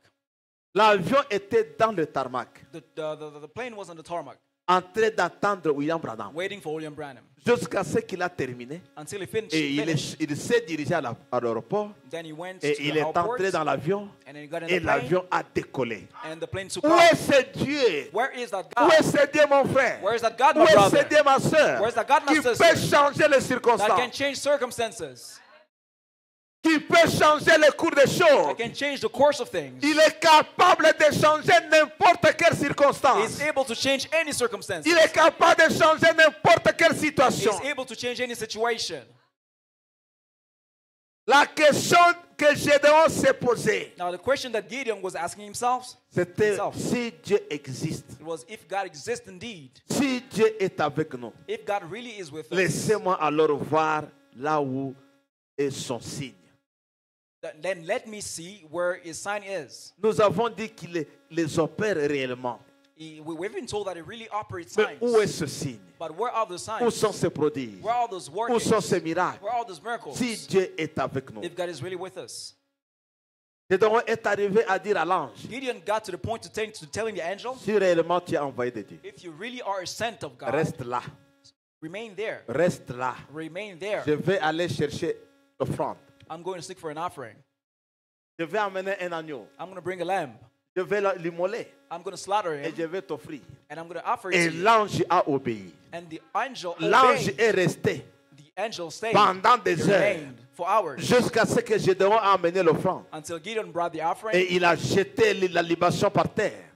S3: L'avion était dans le tarmac.
S2: The plane was on the tarmac,
S3: En train d'attendre William Branham.
S2: waiting for William Branham
S3: Jusqu'à ce qu'il a terminé.
S2: until he finished.
S3: Et il s'est dirigé à l'aéroport.
S2: Then he went
S3: Et
S2: to
S3: il
S2: the
S3: est
S2: airport,
S3: entré dans l'avion.
S2: and then he got in
S3: Et
S2: the plane,
S3: l'avion a décollé.
S2: and the plane took
S3: Où
S2: off.
S3: est ce Dieu?
S2: Where is that
S3: Où
S2: God
S3: est ce Dieu, mon frère?
S2: Where is that God,
S3: Où
S2: my
S3: est ce
S2: brother,
S3: Dieu, ma soeur?
S2: Where is that God, my
S3: Qui
S2: sister?
S3: peut changer les
S2: that can
S3: circonstances.
S2: change circumstances,
S3: Qui peut changer le cours des choses.
S2: that can change the course of things?
S3: Il est capable de changer n'importe quelle
S2: He's
S3: circonstance.
S2: able to change any circumstances.
S3: Il est capable de changer n'importe quelle
S2: He's
S3: situation.
S2: able to change any situation.
S3: La question que Gédéon s'est posée,
S2: Now, the question that Gideon was asking himself,
S3: c'était si Dieu existe,
S2: it was if God exists indeed,
S3: si Dieu est avec nous,
S2: if God really is with us,
S3: laissez-moi alors voir là où est son signe.
S2: then let me see where his sign is.
S3: Nous avons dit qu'il les opère réellement.
S2: We've been told that he really operates
S3: Mais
S2: signs.
S3: où est ce signe?
S2: But where are the
S3: Où
S2: signs?
S3: sont ces prodiges?
S2: Where are those
S3: Où
S2: workings?
S3: sont ces miracles?
S2: Where are those miracles?
S3: Si Dieu est avec nous.
S2: If God is really with us.
S3: Gédéon est arrivé à dire à l'ange,
S2: Gideon got to the point to telling the angel,
S3: si réellement tu es envoyé de Dieu,
S2: if you really are a sent of God,
S3: reste là,
S2: remain there.
S3: reste là.
S2: Remain there.
S3: Je vais aller chercher l'offrande.
S2: I'm going to seek for an offering.
S3: Je vais amener un agneau.
S2: I'm going to bring a lamb.
S3: Je vais l'immoler
S2: I'm going to slaughter
S3: et
S2: him,
S3: je vais t'offrir.
S2: and I'm going to offer it
S3: Et
S2: to you.
S3: l'ange a obéi.
S2: And the angel
S3: L'ange
S2: obeyed.
S3: est resté
S2: The angel stayed.
S3: pendant
S2: He
S3: des heures
S2: remained for hours
S3: jusqu'à ce que Gédéon a amené l'offrande.
S2: until Gideon brought the offering.
S3: Et il a jeté la libation par terre.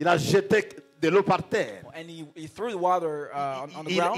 S3: Il a jeté de l'eau par terre.
S2: And he threw the water on the ground.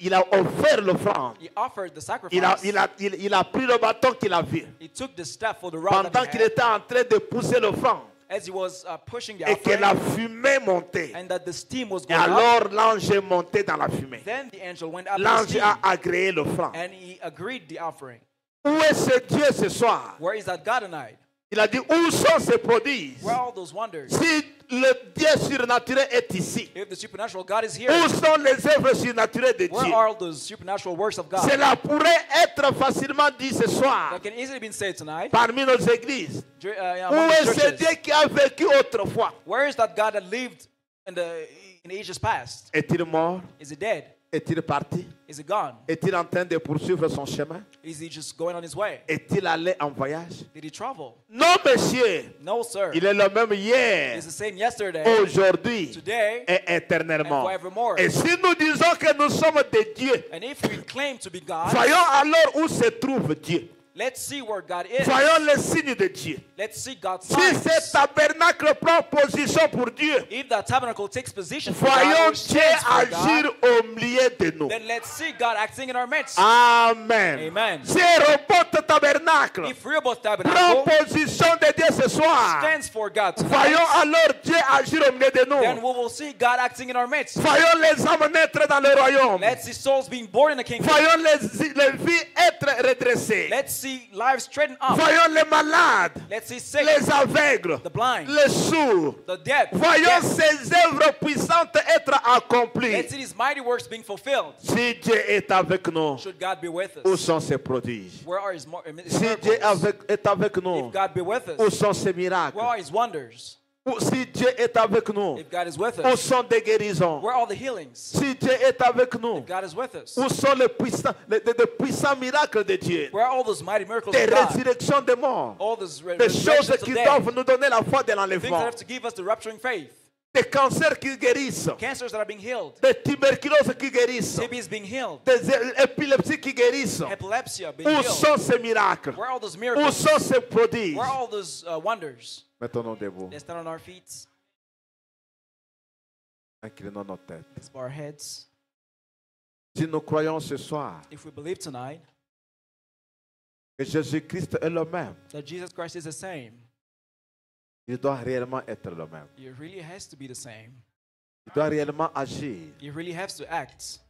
S3: Il a offert l'offrande.
S2: He offered the sacrifice.
S3: Il a pris le bâton qu'il a vu.
S2: He took the staff for the rod
S3: Pendant
S2: that he
S3: qu'il
S2: had,
S3: était en train de pousser l'offrande.
S2: as he was pushing the
S3: Et que
S2: offering,
S3: la fumée montait.
S2: and that the steam was
S3: Et
S2: going up.
S3: alors l'ange est monté dans la fumée.
S2: Then the angel went up to the
S3: L'ange
S2: steam,
S3: a agréé l'offrande.
S2: and he agreed the offering.
S3: Où est ce Dieu ce soir?
S2: Where is that God tonight?
S3: Il a dit, où sont ces prodiges?
S2: Where are all those wonders?
S3: Si le Dieu surnaturel est ici,
S2: If the supernatural God is here,
S3: où sont les œuvres surnaturelles de
S2: where
S3: Dieu?
S2: are all those supernatural works of God?
S3: Cela pourrait être facilement dit ce soir
S2: That can easily be said tonight.
S3: parmi nos églises. Où
S2: Among
S3: est
S2: the
S3: ce
S2: churches.
S3: Dieu qui a vécu autrefois?
S2: Where is that God that lived in ages past?
S3: Est-il mort?
S2: Is he dead?
S3: Est-il parti?
S2: Is he gone?
S3: Est-il en train de poursuivre son chemin?
S2: Is he just going on his way?
S3: Est-il allé en voyage?
S2: Did he travel?
S3: Non, monsieur.
S2: No, sir.
S3: Il est le même hier,
S2: He's the same yesterday,
S3: aujourd'hui
S2: today,
S3: et
S2: and
S3: éternellement.
S2: forevermore.
S3: Et si nous disons que nous sommes des dieux,
S2: And if we claim to be God,
S3: voyons alors où se trouve Dieu.
S2: let's see where God is.
S3: Voyons les signes de Dieu.
S2: Let's see God's
S3: Si
S2: signs.
S3: ce tabernacle prend position pour Dieu,
S2: If that tabernacle takes position for God,
S3: voyons
S2: or
S3: Dieu
S2: stands for God,
S3: agir au milieu de nous.
S2: then let's see God acting in our midst.
S3: Amen.
S2: Amen.
S3: Si Rehoboth tabernacle
S2: If Rehoboth
S3: prend
S2: tabernacle
S3: position de Dieu ce soir,
S2: stands for God
S3: voyons
S2: tonight,
S3: alors Dieu agir au milieu de
S2: then we
S3: nous.
S2: will see God acting in our midst.
S3: Voyons les âmes naître dans le royaume.
S2: Let's see souls being born in the kingdom.
S3: Voyons les vies être redressées.
S2: Let's see lives straightened up.
S3: Voyons les malades,
S2: Let's see sick,
S3: les aveugles,
S2: the blind,
S3: les sourds.
S2: the deaf.
S3: Voyons
S2: Yes.
S3: ces œuvres puissantes être accomplies.
S2: Let's see these mighty works being fulfilled.
S3: Si Dieu est avec nous,
S2: Should God be with
S3: où
S2: us?
S3: sont ses prodiges?
S2: Where are his
S3: Si Dieu
S2: miracles?
S3: est avec nous,
S2: If God be with
S3: où
S2: us,
S3: sont ses miracles?
S2: where are his wonders?
S3: Si Dieu est avec nous,
S2: If God is with
S3: où
S2: us,
S3: sont des guérisons?
S2: where are all the healings?
S3: Si Dieu est avec nous,
S2: If God is with us,
S3: où sont les puissants miracles de Dieu?
S2: where are all those mighty miracles
S3: Des
S2: of God?
S3: résurrections des morts,
S2: All those
S3: des choses
S2: resurrections of
S3: qui
S2: death,
S3: doivent nous donner la foi de
S2: things that
S3: l'enlèvement,
S2: have to give us the rupturing faith,
S3: des cancers qui guérissent,
S2: cancers that are being healed,
S3: des tuberculoses qui guérissent,
S2: TB is being healed,
S3: des épilepsies qui guérissent.
S2: epilepsy being
S3: Où
S2: healed.
S3: sont ces miracles?
S2: Where are all those
S3: Où
S2: miracles?
S3: sont ces prodiges?
S2: Where are all those wonders?
S3: Mettons-nous debout,
S2: Let's stand on our feet.
S3: inclinons nos têtes.
S2: Let's bow our heads.
S3: Si nous croyons ce soir
S2: If we believe tonight
S3: que Jésus-Christ est le même,
S2: that Jesus Christ is the same,
S3: il doit réellement être le même.
S2: it really has to be the same.
S3: Il doit réellement agir.
S2: He really has to act.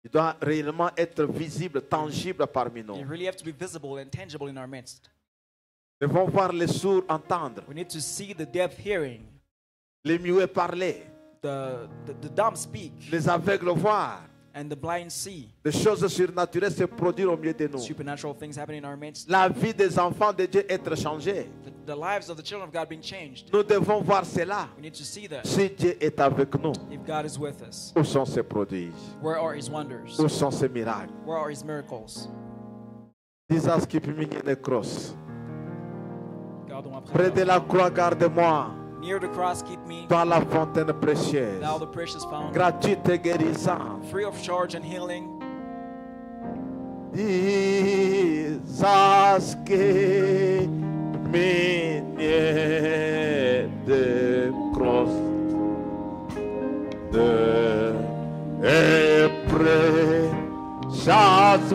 S3: Il doit réellement être visible, tangible parmi
S2: You
S3: nous.
S2: really have to be visible and tangible in our midst.
S3: Nous devons voir les sourds entendre,
S2: We need to see the deaf hearing,
S3: les muets parler,
S2: the dumb speak,
S3: les aveugles voir.
S2: and the blind see.
S3: Des choses surnaturelles se produire au milieu de nous.
S2: Supernatural things happening in our midst.
S3: La vie des enfants de Dieu être changée.
S2: The lives of the children of God being changed.
S3: Nous devons voir cela.
S2: We need to see that.
S3: Si Dieu est avec nous,
S2: If God is with us,
S3: où sont ses prodiges?
S2: where are his wonders?
S3: Où sont ses miracles?
S2: Where are his miracles?
S3: Jesus qui peut mener cross.
S2: Garde-moi
S3: Près de
S2: près.
S3: la croix, garde-moi.
S2: Near the cross, keep me.
S3: Dans la fontaine précieuse.
S2: Thou the precious fountain.
S3: Gratuite et guérissante.
S2: Free of charge and healing.
S3: Jesus qui mène de cross de et près chaque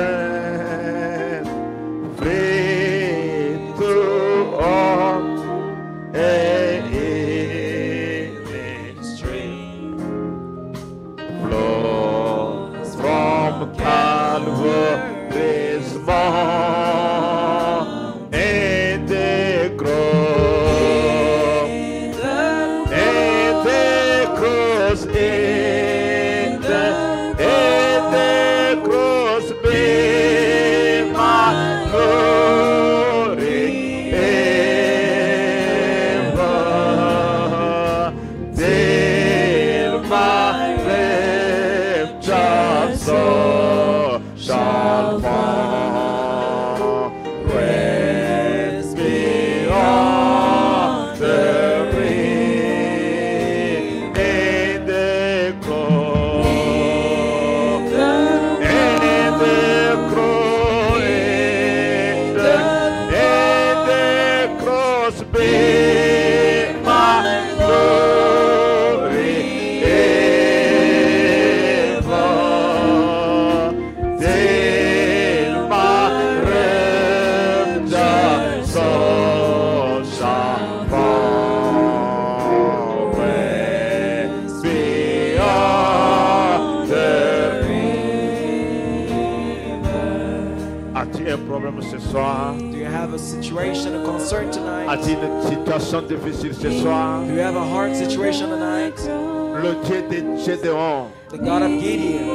S3: fontaine free to all et healing stream flows from Calvary's mount and the cross and the cross in the cross be my glory ever till my rapture soul shall fall. Rest beyond the rim and the cross and the cross and the cross be my glory ever till my rapture soul shall fall. Rest beyond the As-tu un problème ce soir?
S2: Do you have a situation, a concern tonight?
S3: As-tu une situation difficile ce soir?
S2: Do you have a hard situation tonight?
S3: Le Dieu de Gédéon,
S2: The God of Gideon,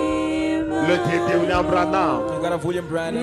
S3: le Dieu de William Branham,
S2: the God of William Branham,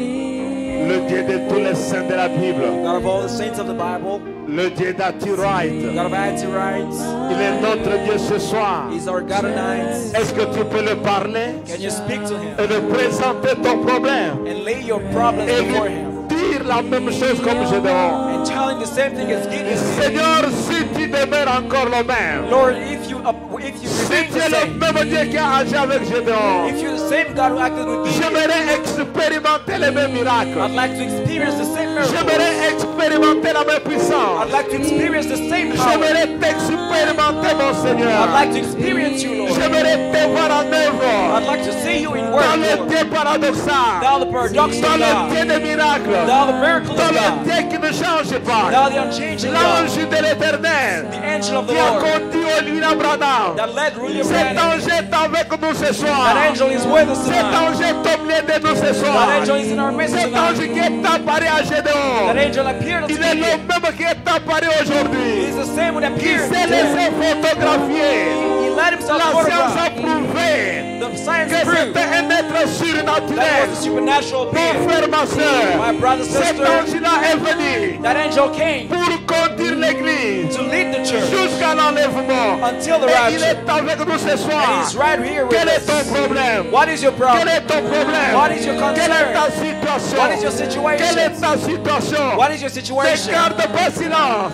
S3: le Dieu de tous les saints de la Bible,
S2: God of all the saints of the Bible,
S3: le Dieu d'Ati Wright,
S2: God of Anti-Rights,
S3: il est notre Dieu ce soir.
S2: He's our God tonight.
S3: Est-ce que tu peux le parler
S2: Can you speak to Him
S3: et lui présenter ton problème
S2: and lay your problems
S3: et
S2: before
S3: lui
S2: Him
S3: dire la même chose comme Gédéon?
S2: and tell Him the same thing as Gideon did?
S3: Seigneur, si tu demeures encore le même,
S2: Lord, if you
S3: si
S2: remain
S3: tu es
S2: the
S3: le
S2: same,
S3: même Dieu qui a agi avec Gédéon,
S2: if you're the same God who acted with Gideon,
S3: j'aimerais expérimenter les mêmes miracles.
S2: I'd like to experience the same miracle.
S3: J'aimerais expérimenter la même puissance.
S2: I'd like to experience the same power.
S3: J'aimerais t'expérimenter, mon Seigneur.
S2: I'd like to experience you, Lord.
S3: J'aimerais te voir en œuvre.
S2: I'd like to see you in
S3: Dans
S2: work,
S3: le
S2: Lord.
S3: Dieu paradoxal.
S2: Thou the paradox
S3: Dans
S2: of
S3: le
S2: God.
S3: Dieu des miracles.
S2: Thou the miracle
S3: Dans
S2: of
S3: le
S2: God.
S3: Dieu qui ne change pas.
S2: Thou the unchanging God.
S3: L'ange de l'éternel.
S2: The angel of the
S3: Qui a
S2: Lord.
S3: conduit William Branham.
S2: That led William
S3: Cet
S2: Branham.
S3: ange est avec nous ce soir.
S2: That angel is with us
S3: Cet
S2: tonight.
S3: ange est au milieu de nous ce soir.
S2: That angel is in our midst
S3: Cet ange
S2: tonight.
S3: qui est apparu à Gédéon.
S2: That angel appeared unto
S3: Il est le
S2: Gideon.
S3: même qui est apparu aujourd'hui,
S2: He's the same one that
S3: qui
S2: appeared
S3: s'est
S2: today.
S3: laissé photographier.
S2: He let himself
S3: La science a
S2: photograph.
S3: prouvé
S2: The science
S3: que
S2: proved
S3: c'était un être
S2: that
S3: surnaturel.
S2: it was a supernatural
S3: Mon
S2: being.
S3: frère, ma soeur,
S2: My brother,
S3: cet
S2: sister,
S3: ange-là est venu
S2: that angel came
S3: pour conduire l'église
S2: to lead the church
S3: jusqu'à l'enlèvement.
S2: until the
S3: Et il
S2: rapture.
S3: est avec nous ce
S2: And
S3: soir.
S2: he's right here with
S3: Quel est ton
S2: us.
S3: problème?
S2: What is your
S3: Quel
S2: problem?
S3: est ton problème?
S2: What is your
S3: Quelle est ta
S2: concern?
S3: situation?
S2: What is your
S3: Quelle
S2: situation?
S3: est ta situation?
S2: What is your
S3: Ne
S2: situation?
S3: garde pas silence.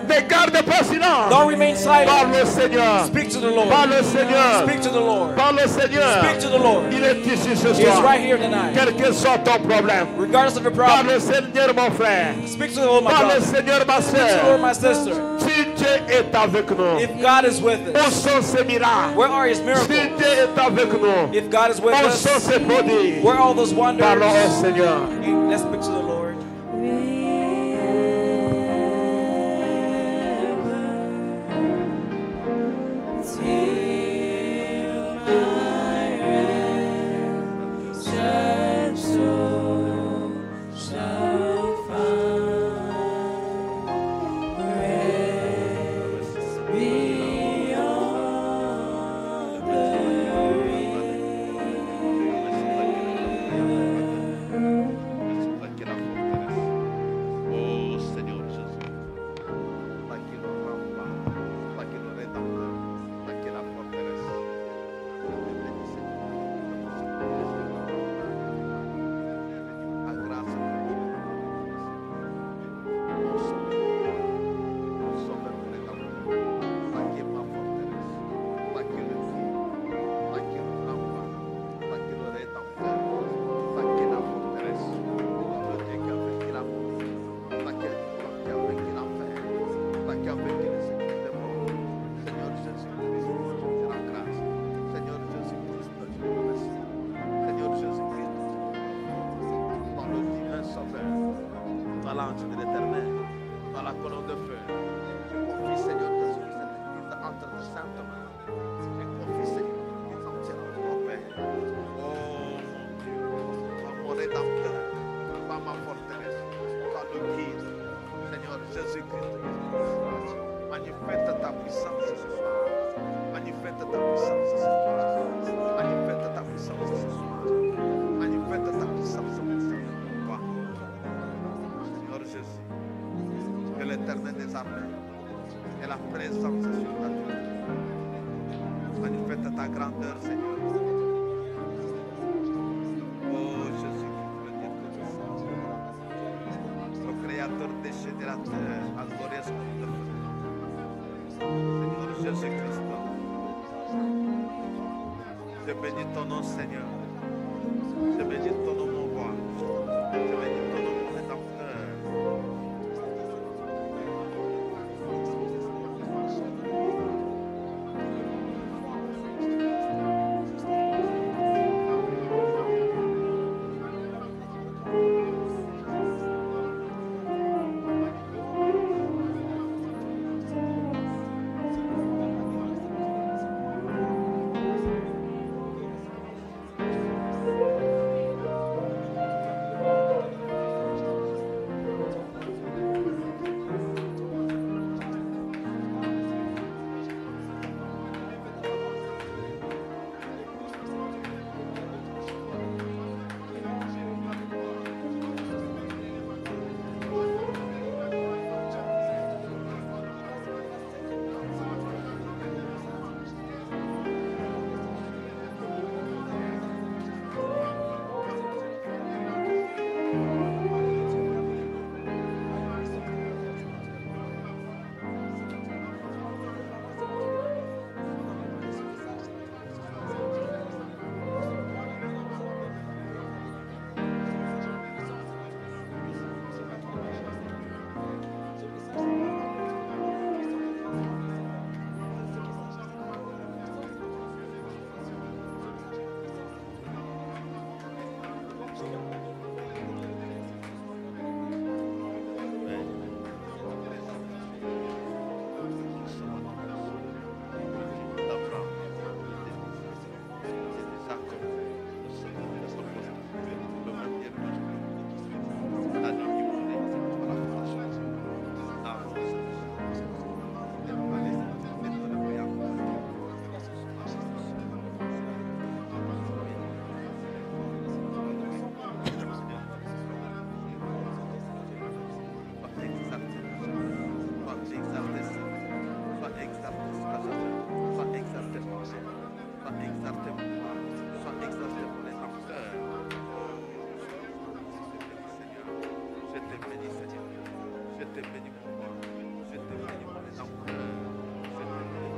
S3: Ne garde pas silence.
S2: Don't remain silent.
S3: Parle au Seigneur.
S2: Speak to the Lord.
S3: Parle au Seigneur.
S2: Speak to the Lord.
S3: Parle au Seigneur.
S2: Speak to the Lord.
S3: Il est ici ce
S2: He is
S3: soir.
S2: right here tonight.
S3: Quel que soit ton problème.
S2: Regardless of your
S3: Parle
S2: problem,
S3: au Seigneur, mon frère.
S2: speak to the Lord, my
S3: Parle au
S2: brother.
S3: Seigneur, ma
S2: Speak to the Lord,
S3: soeur.
S2: my sister.
S3: Si Dieu est avec nous,
S2: If God is with
S3: où
S2: us,
S3: sont ces miracles?
S2: where are His
S3: Si
S2: miracles?
S3: Dieu est avec nous,
S2: If God is with
S3: où sont
S2: us,
S3: ces prodiges?
S2: where are all those wonders?
S3: Parlons au Seigneur.
S2: Let's speak to the Lord.
S1: Oh Seigneur Jésus, toi qui nous rempart, toi qui nous rédempteur, toi qui es la forteresse. Je te bénis, Seigneur, à grâce de mon sauveur rédempteur, toi qui es ma forteresse, toi qui es le guide, toi qui es le rempart, toi qui es le rédempteur, toi qui es la forteresse, le Dieu qui a vaincu la mort. Toi qui as vaincu l'enfer, toi qui as vaincu les secrets des morts. Seigneur Jésus-Christ, je te rends grâce. Seigneur Jésus-Christ, je te remercie. Seigneur Jésus-Christ, dans le divin sauveur, dans l'ange de l'éternel, dans la colonne de feu, je confie, Seigneur Jésus-Christ, cette église entre tes saintes mains. Je confie, Seigneur, l'église entière entre ton Père. Oh mon Dieu, toi mon rédempteur, toi ma forteresse, toi le guide. Seigneur Jésus-Christ, manifeste ta puissance ce soir. Manifeste ta puissance ce soir. Manifeste ta puissance ce soir. Manifeste ta puissance ce soir. Seigneur Jésus, que l'Éternel des armées et la présence surnaturelle manifeste ta grandeur, Seigneur. Oh Jésus-Christ, le Dieu Tout-Puissant, le Créateur des cieux et de la terre, adoré ce nom de feu. Seigneur Jésus-Christ, je bénis ton nom, Seigneur. Je bénis ton nom, mon roi. Je bénis ton nom, mon rédempteur. Sois exalté mon roi. Sois exalté mon rédempteur. Seigneur, je te bénis, Seigneur. Je te bénis mon roi. Je te bénis mon rédempteur. Je te bénis mon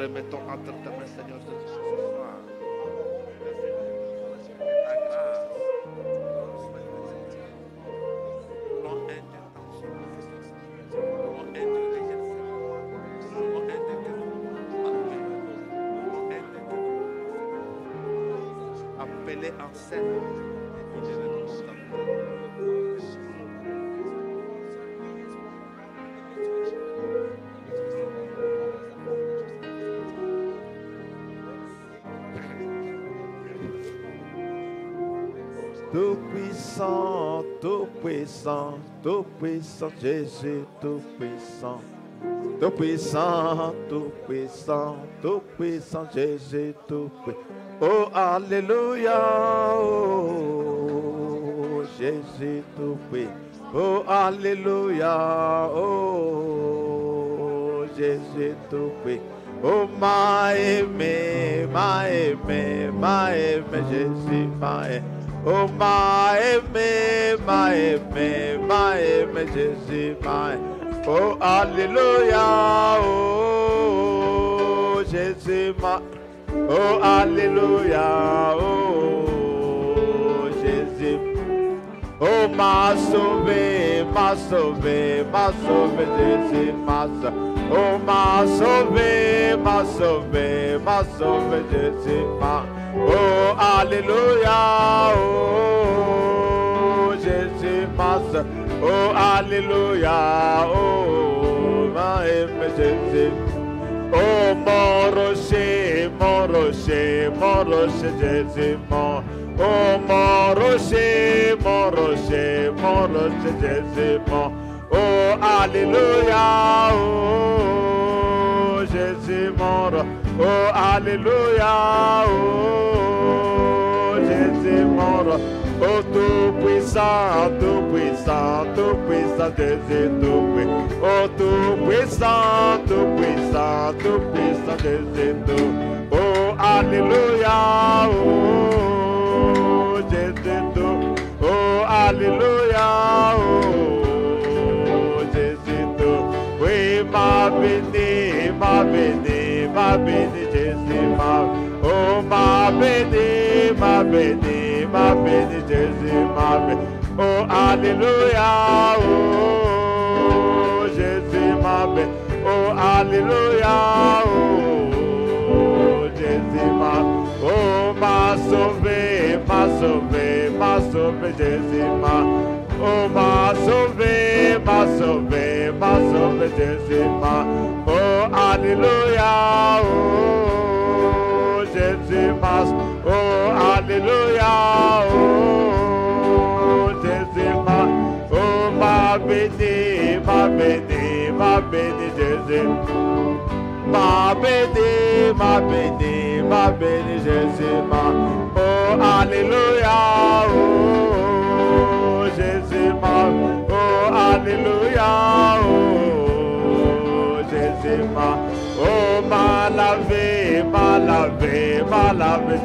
S1: remettons entre ta main, Seigneur, ce soir. Ta grâce. Ton intention. Ton intelligence. Ton intelligence. Appelé en scène.
S3: Tout puissant, tout puissant, tout puissant, Jésus, tout puissant. Tout puissant, tout puissant, tout puissant, Jésus, tout puissant. Oh, alléluia, oh, Jésus, tout puissant. Oh, alléluia, oh, Jésus, tout puissant. Oh, m'a aimé, Jésus, m'a aimé. Oh, m'a aimé, Jésus, m'a aimé. Oh, alléluia, oh, Jésus, m'a. Oh, alléluia, oh, Jésus. Oh, m'a sauvé, Jésus, m'a sauvé. Oh, m'a sauvé, Jésus, m'a. Oh, alléluia, oh, Jésus, m'a sauvé. Oh, alléluia, oh, m'a aimé, Jésus. Oh, mon rocher, Jésus, mon. Oh, mon rocher, Jésus, mon. Oh, alléluia, oh, Jésus, mon. Oh, alléluia, oh, Jésus, mon. Oh, tout puissant, Jésus, tout puissant. Oh, tout puissant, Jésus, tout. Oh, alléluia, oh, Jésus, tout. Oh, alléluia, oh, Jésus, tout. Oui, m'a béni, Jésus, m'a. Oh, m'a béni, Jésus, m'a béni. Oh, alléluia, oh, Jésus, m'a béni. Oh, alléluia, oh, Jésus, m'a. Oh, m'a sauvé, Jésus, m'a. Oh, m'a sauvé, Jésus, m'a. Oh, alléluia, oh, Jésus, m'a. Oh, alléluia, oh, Jésus, m'a. Oh, m'a béni, Jésus. M'a béni, Jésus, m'a. Oh, alléluia, oh, Jésus, m'a. Oh, alléluia, oh, Jésus, m'a. Oh, m'a lavé,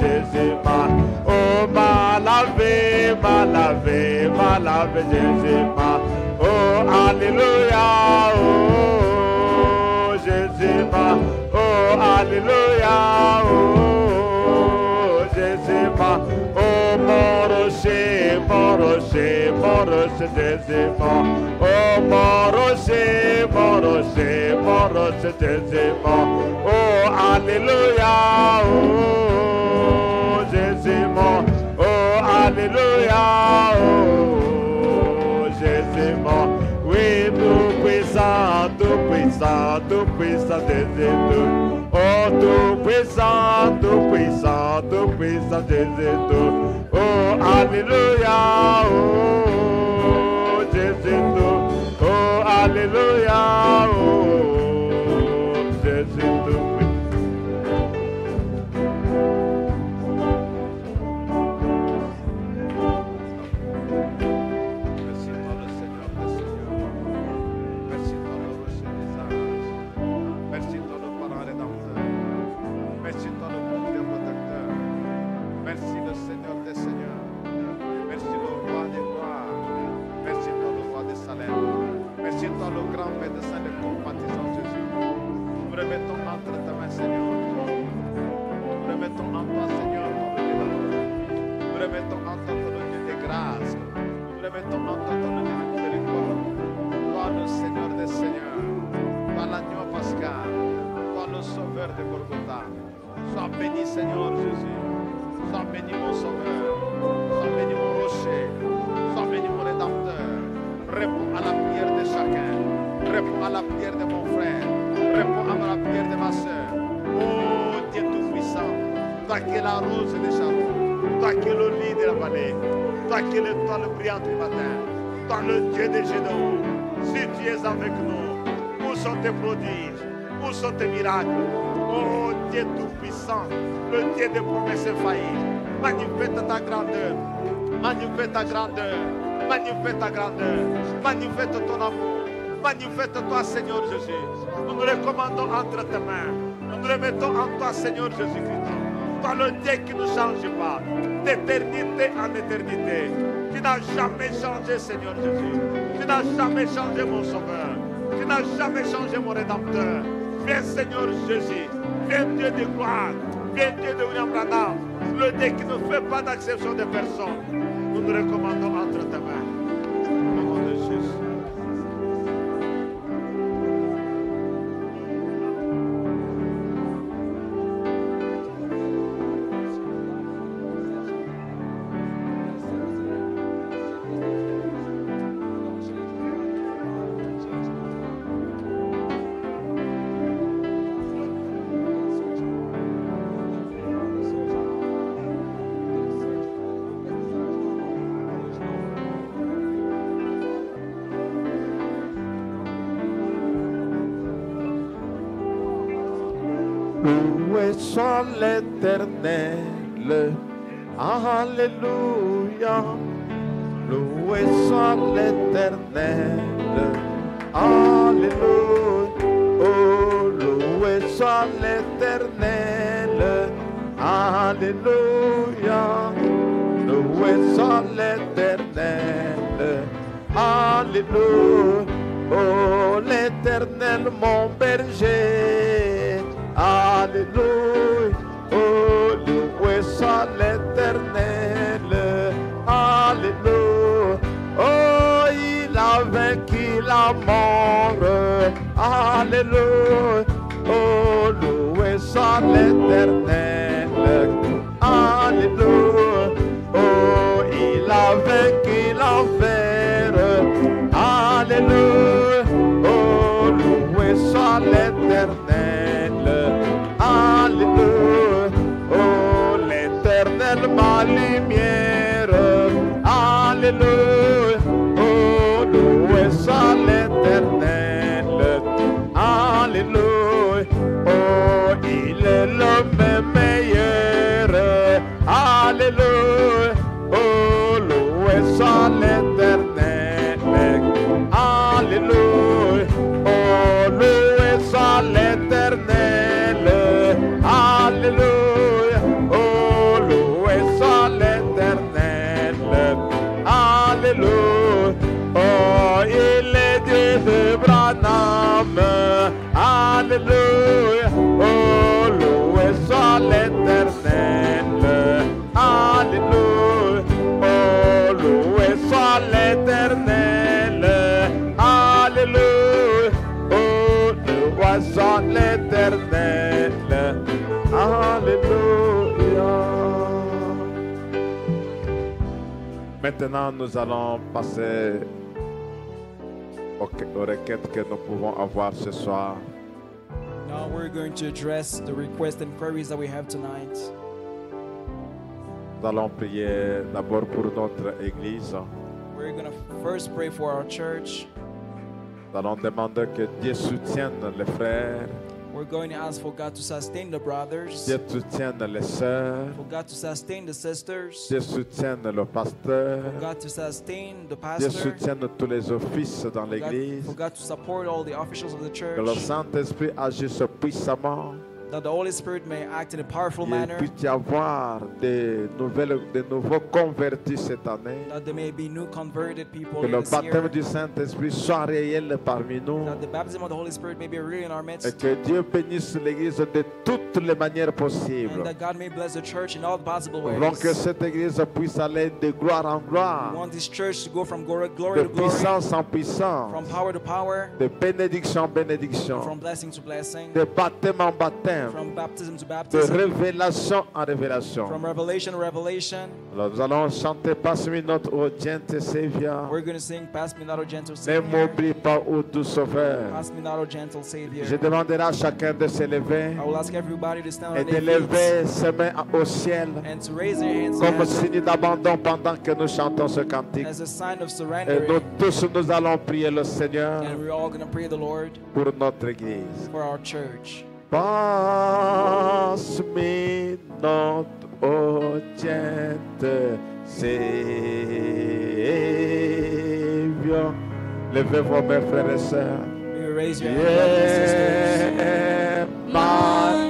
S3: Jésus, m'a. Oh, m'a lavé, Jésus, m'a. Oh, alléluia, oh, Jésus, m'a. Oh, alléluia, oh, Jésus, m'a. Oh, mon rocher, Jésus, m'a. Oh, mon rocher, Jésus, m'a. Oh, alléluia, oh, Jésus, m'a. Oh, Alléluia, oh, Jésus mon, oui, tout puissant, Jésus tout. Oh, tout puissant, Jésus tout. Oh, Alléluia, oh, Jésus tout. Oh, Alléluia, oh, Jésus tout.
S1: Le grand médecin de compatissant Jésus. Nous remettons entre ta main, Seigneur. Nous remettons en toi, Seigneur, ton Dieu d'amour. Nous remettons en toi, ton Dieu de grâce. Nous remettons en toi, ton Dieu de miséricorde. Toi, le Seigneur des Seigneurs. Toi, l'agneau pascal. Toi, le sauveur de Golgotha. Sois béni, Seigneur Jésus. Sois béni, mon sauveur. Sois béni, mon rocher. Sois béni, mon rédempteur. Réponds à la prière de chacun. Réponds à la prière de mon frère. Réponds à la prière de ma soeur. Oh Dieu Tout-Puissant, toi qui es la rose des Sharon, toi qui es le lit de la vallée, toi qui es l'étoile brillante du matin, toi le Dieu des Gédéons, si tu es avec nous, où sont tes prodiges, où sont tes miracles? Oh Dieu Tout-Puissant, le Dieu des promesses infaillibles, manifeste ta grandeur, manifeste ta grandeur. Manifeste ta grandeur, manifeste ton amour, manifeste-toi, Seigneur Jésus. Nous nous recommandons entre tes mains, nous nous remettons en toi, Seigneur Jésus-Christ. Toi, le Dieu qui ne change pas, d'éternité en éternité. Tu n'as jamais changé, Seigneur Jésus. Tu n'as jamais changé, mon Sauveur. Tu n'as jamais changé, mon Rédempteur. Viens, Seigneur Jésus. Viens, Dieu de gloire. Viens, Dieu de William Branham. Le Dieu qui ne fait pas d'acception de personne. Nous nous recommandons entre tes mains. Au nom de Jésus.
S3: Loué soit l'Éternel, alléluia. Loué soit l'Éternel, alléluia. Oh, loué soit l'Éternel, alléluia. Loué soit l'Éternel, alléluia. Oh, l'Éternel mon berger, alléluia. Oh, loué soit l'Éternel, alléluia. Oh, il a vaincu la mort, alléluia. Oh, loué soit l'Éternel, alléluia. Oh, il a vaincu l'enfer, alléluia. Oh, loué soit l'Éternel, alléluia. Oh, l'Éternel ma lumière, alléluia. Oh, loué soit l'Éternel, alléluia. Oh, il est le même meilleur, alléluia. Oh, loué soit l'Éternel,
S1: Maintenant, nous allons passer aux requêtes que nous pouvons avoir ce soir.
S2: Now we're going to address the requests and queries that we have tonight.
S1: Nous allons prier d'abord pour notre Église.
S2: We're going to first pray for our church.
S1: Nous allons demander que Dieu soutienne les frères,
S2: We're going to ask for God to sustain the brothers,
S1: Dieu soutienne les sœurs,
S2: for God to sustain the sisters,
S1: Dieu soutienne le pasteur,
S2: for God to sustain the
S1: Dieu
S2: pastor,
S1: soutienne tous les offices dans
S2: for
S1: l'Église.
S2: God to support all the officials of the
S1: Que le
S2: church,
S1: Saint-Esprit agisse puissamment.
S2: that the Holy Spirit may act in a powerful
S1: Il
S2: manner,
S1: puisse y avoir de nouveaux convertis cette année.
S2: that there may be new converted people
S1: Que le
S2: this
S1: baptême
S2: year,
S1: du Saint-Esprit soit réel parmi nous.
S2: that the baptism of the Holy Spirit may be real in our
S1: Et
S2: midst,
S1: que Dieu bénisse l'Église de toutes les manières possibles.
S2: and that God may bless the church in all possible
S1: Nous voulons que
S2: ways.
S1: cette Église puisse aller de gloire en
S2: We
S1: gloire,
S2: want this church to go from glory
S1: de
S2: to glory,
S1: puissance en
S2: from
S1: puissance,
S2: power to power,
S1: de bénédiction en bénédiction,
S2: from blessing to blessing,
S1: de baptême en baptême,
S2: from baptism to
S1: de
S2: baptism,
S1: révélation en révélation.
S2: from revelation to revelation.
S1: Alors, nous allons chanter Passe-moi notre ô gentil Savior.
S2: We're going to sing Pass Me Not, O Gentle
S1: Ne
S2: Savior.
S1: m'oublie pas, ô doux Sauveur.
S2: Pass Me Not, O Gentle Savior.
S1: Je demanderai à chacun de se lever
S2: I will ask everybody to stand
S1: et
S2: on
S1: de
S2: their
S1: lever
S2: feet
S1: ses mains au ciel
S2: and to raise their hands to
S1: comme
S2: heaven
S1: signe d'abandon pendant que nous chantons ce cantique.
S2: as a sign of
S1: Et
S2: surrender.
S1: nous tous, nous allons prier le Seigneur
S2: And we're all going to pray the Lord
S1: pour notre Église.
S2: for our church.
S1: Passe-moi notre ô gentil Savior. Levez vos mains, frères et sœurs.
S2: May you raise your hands, brothers and sisters.
S1: Yeah, my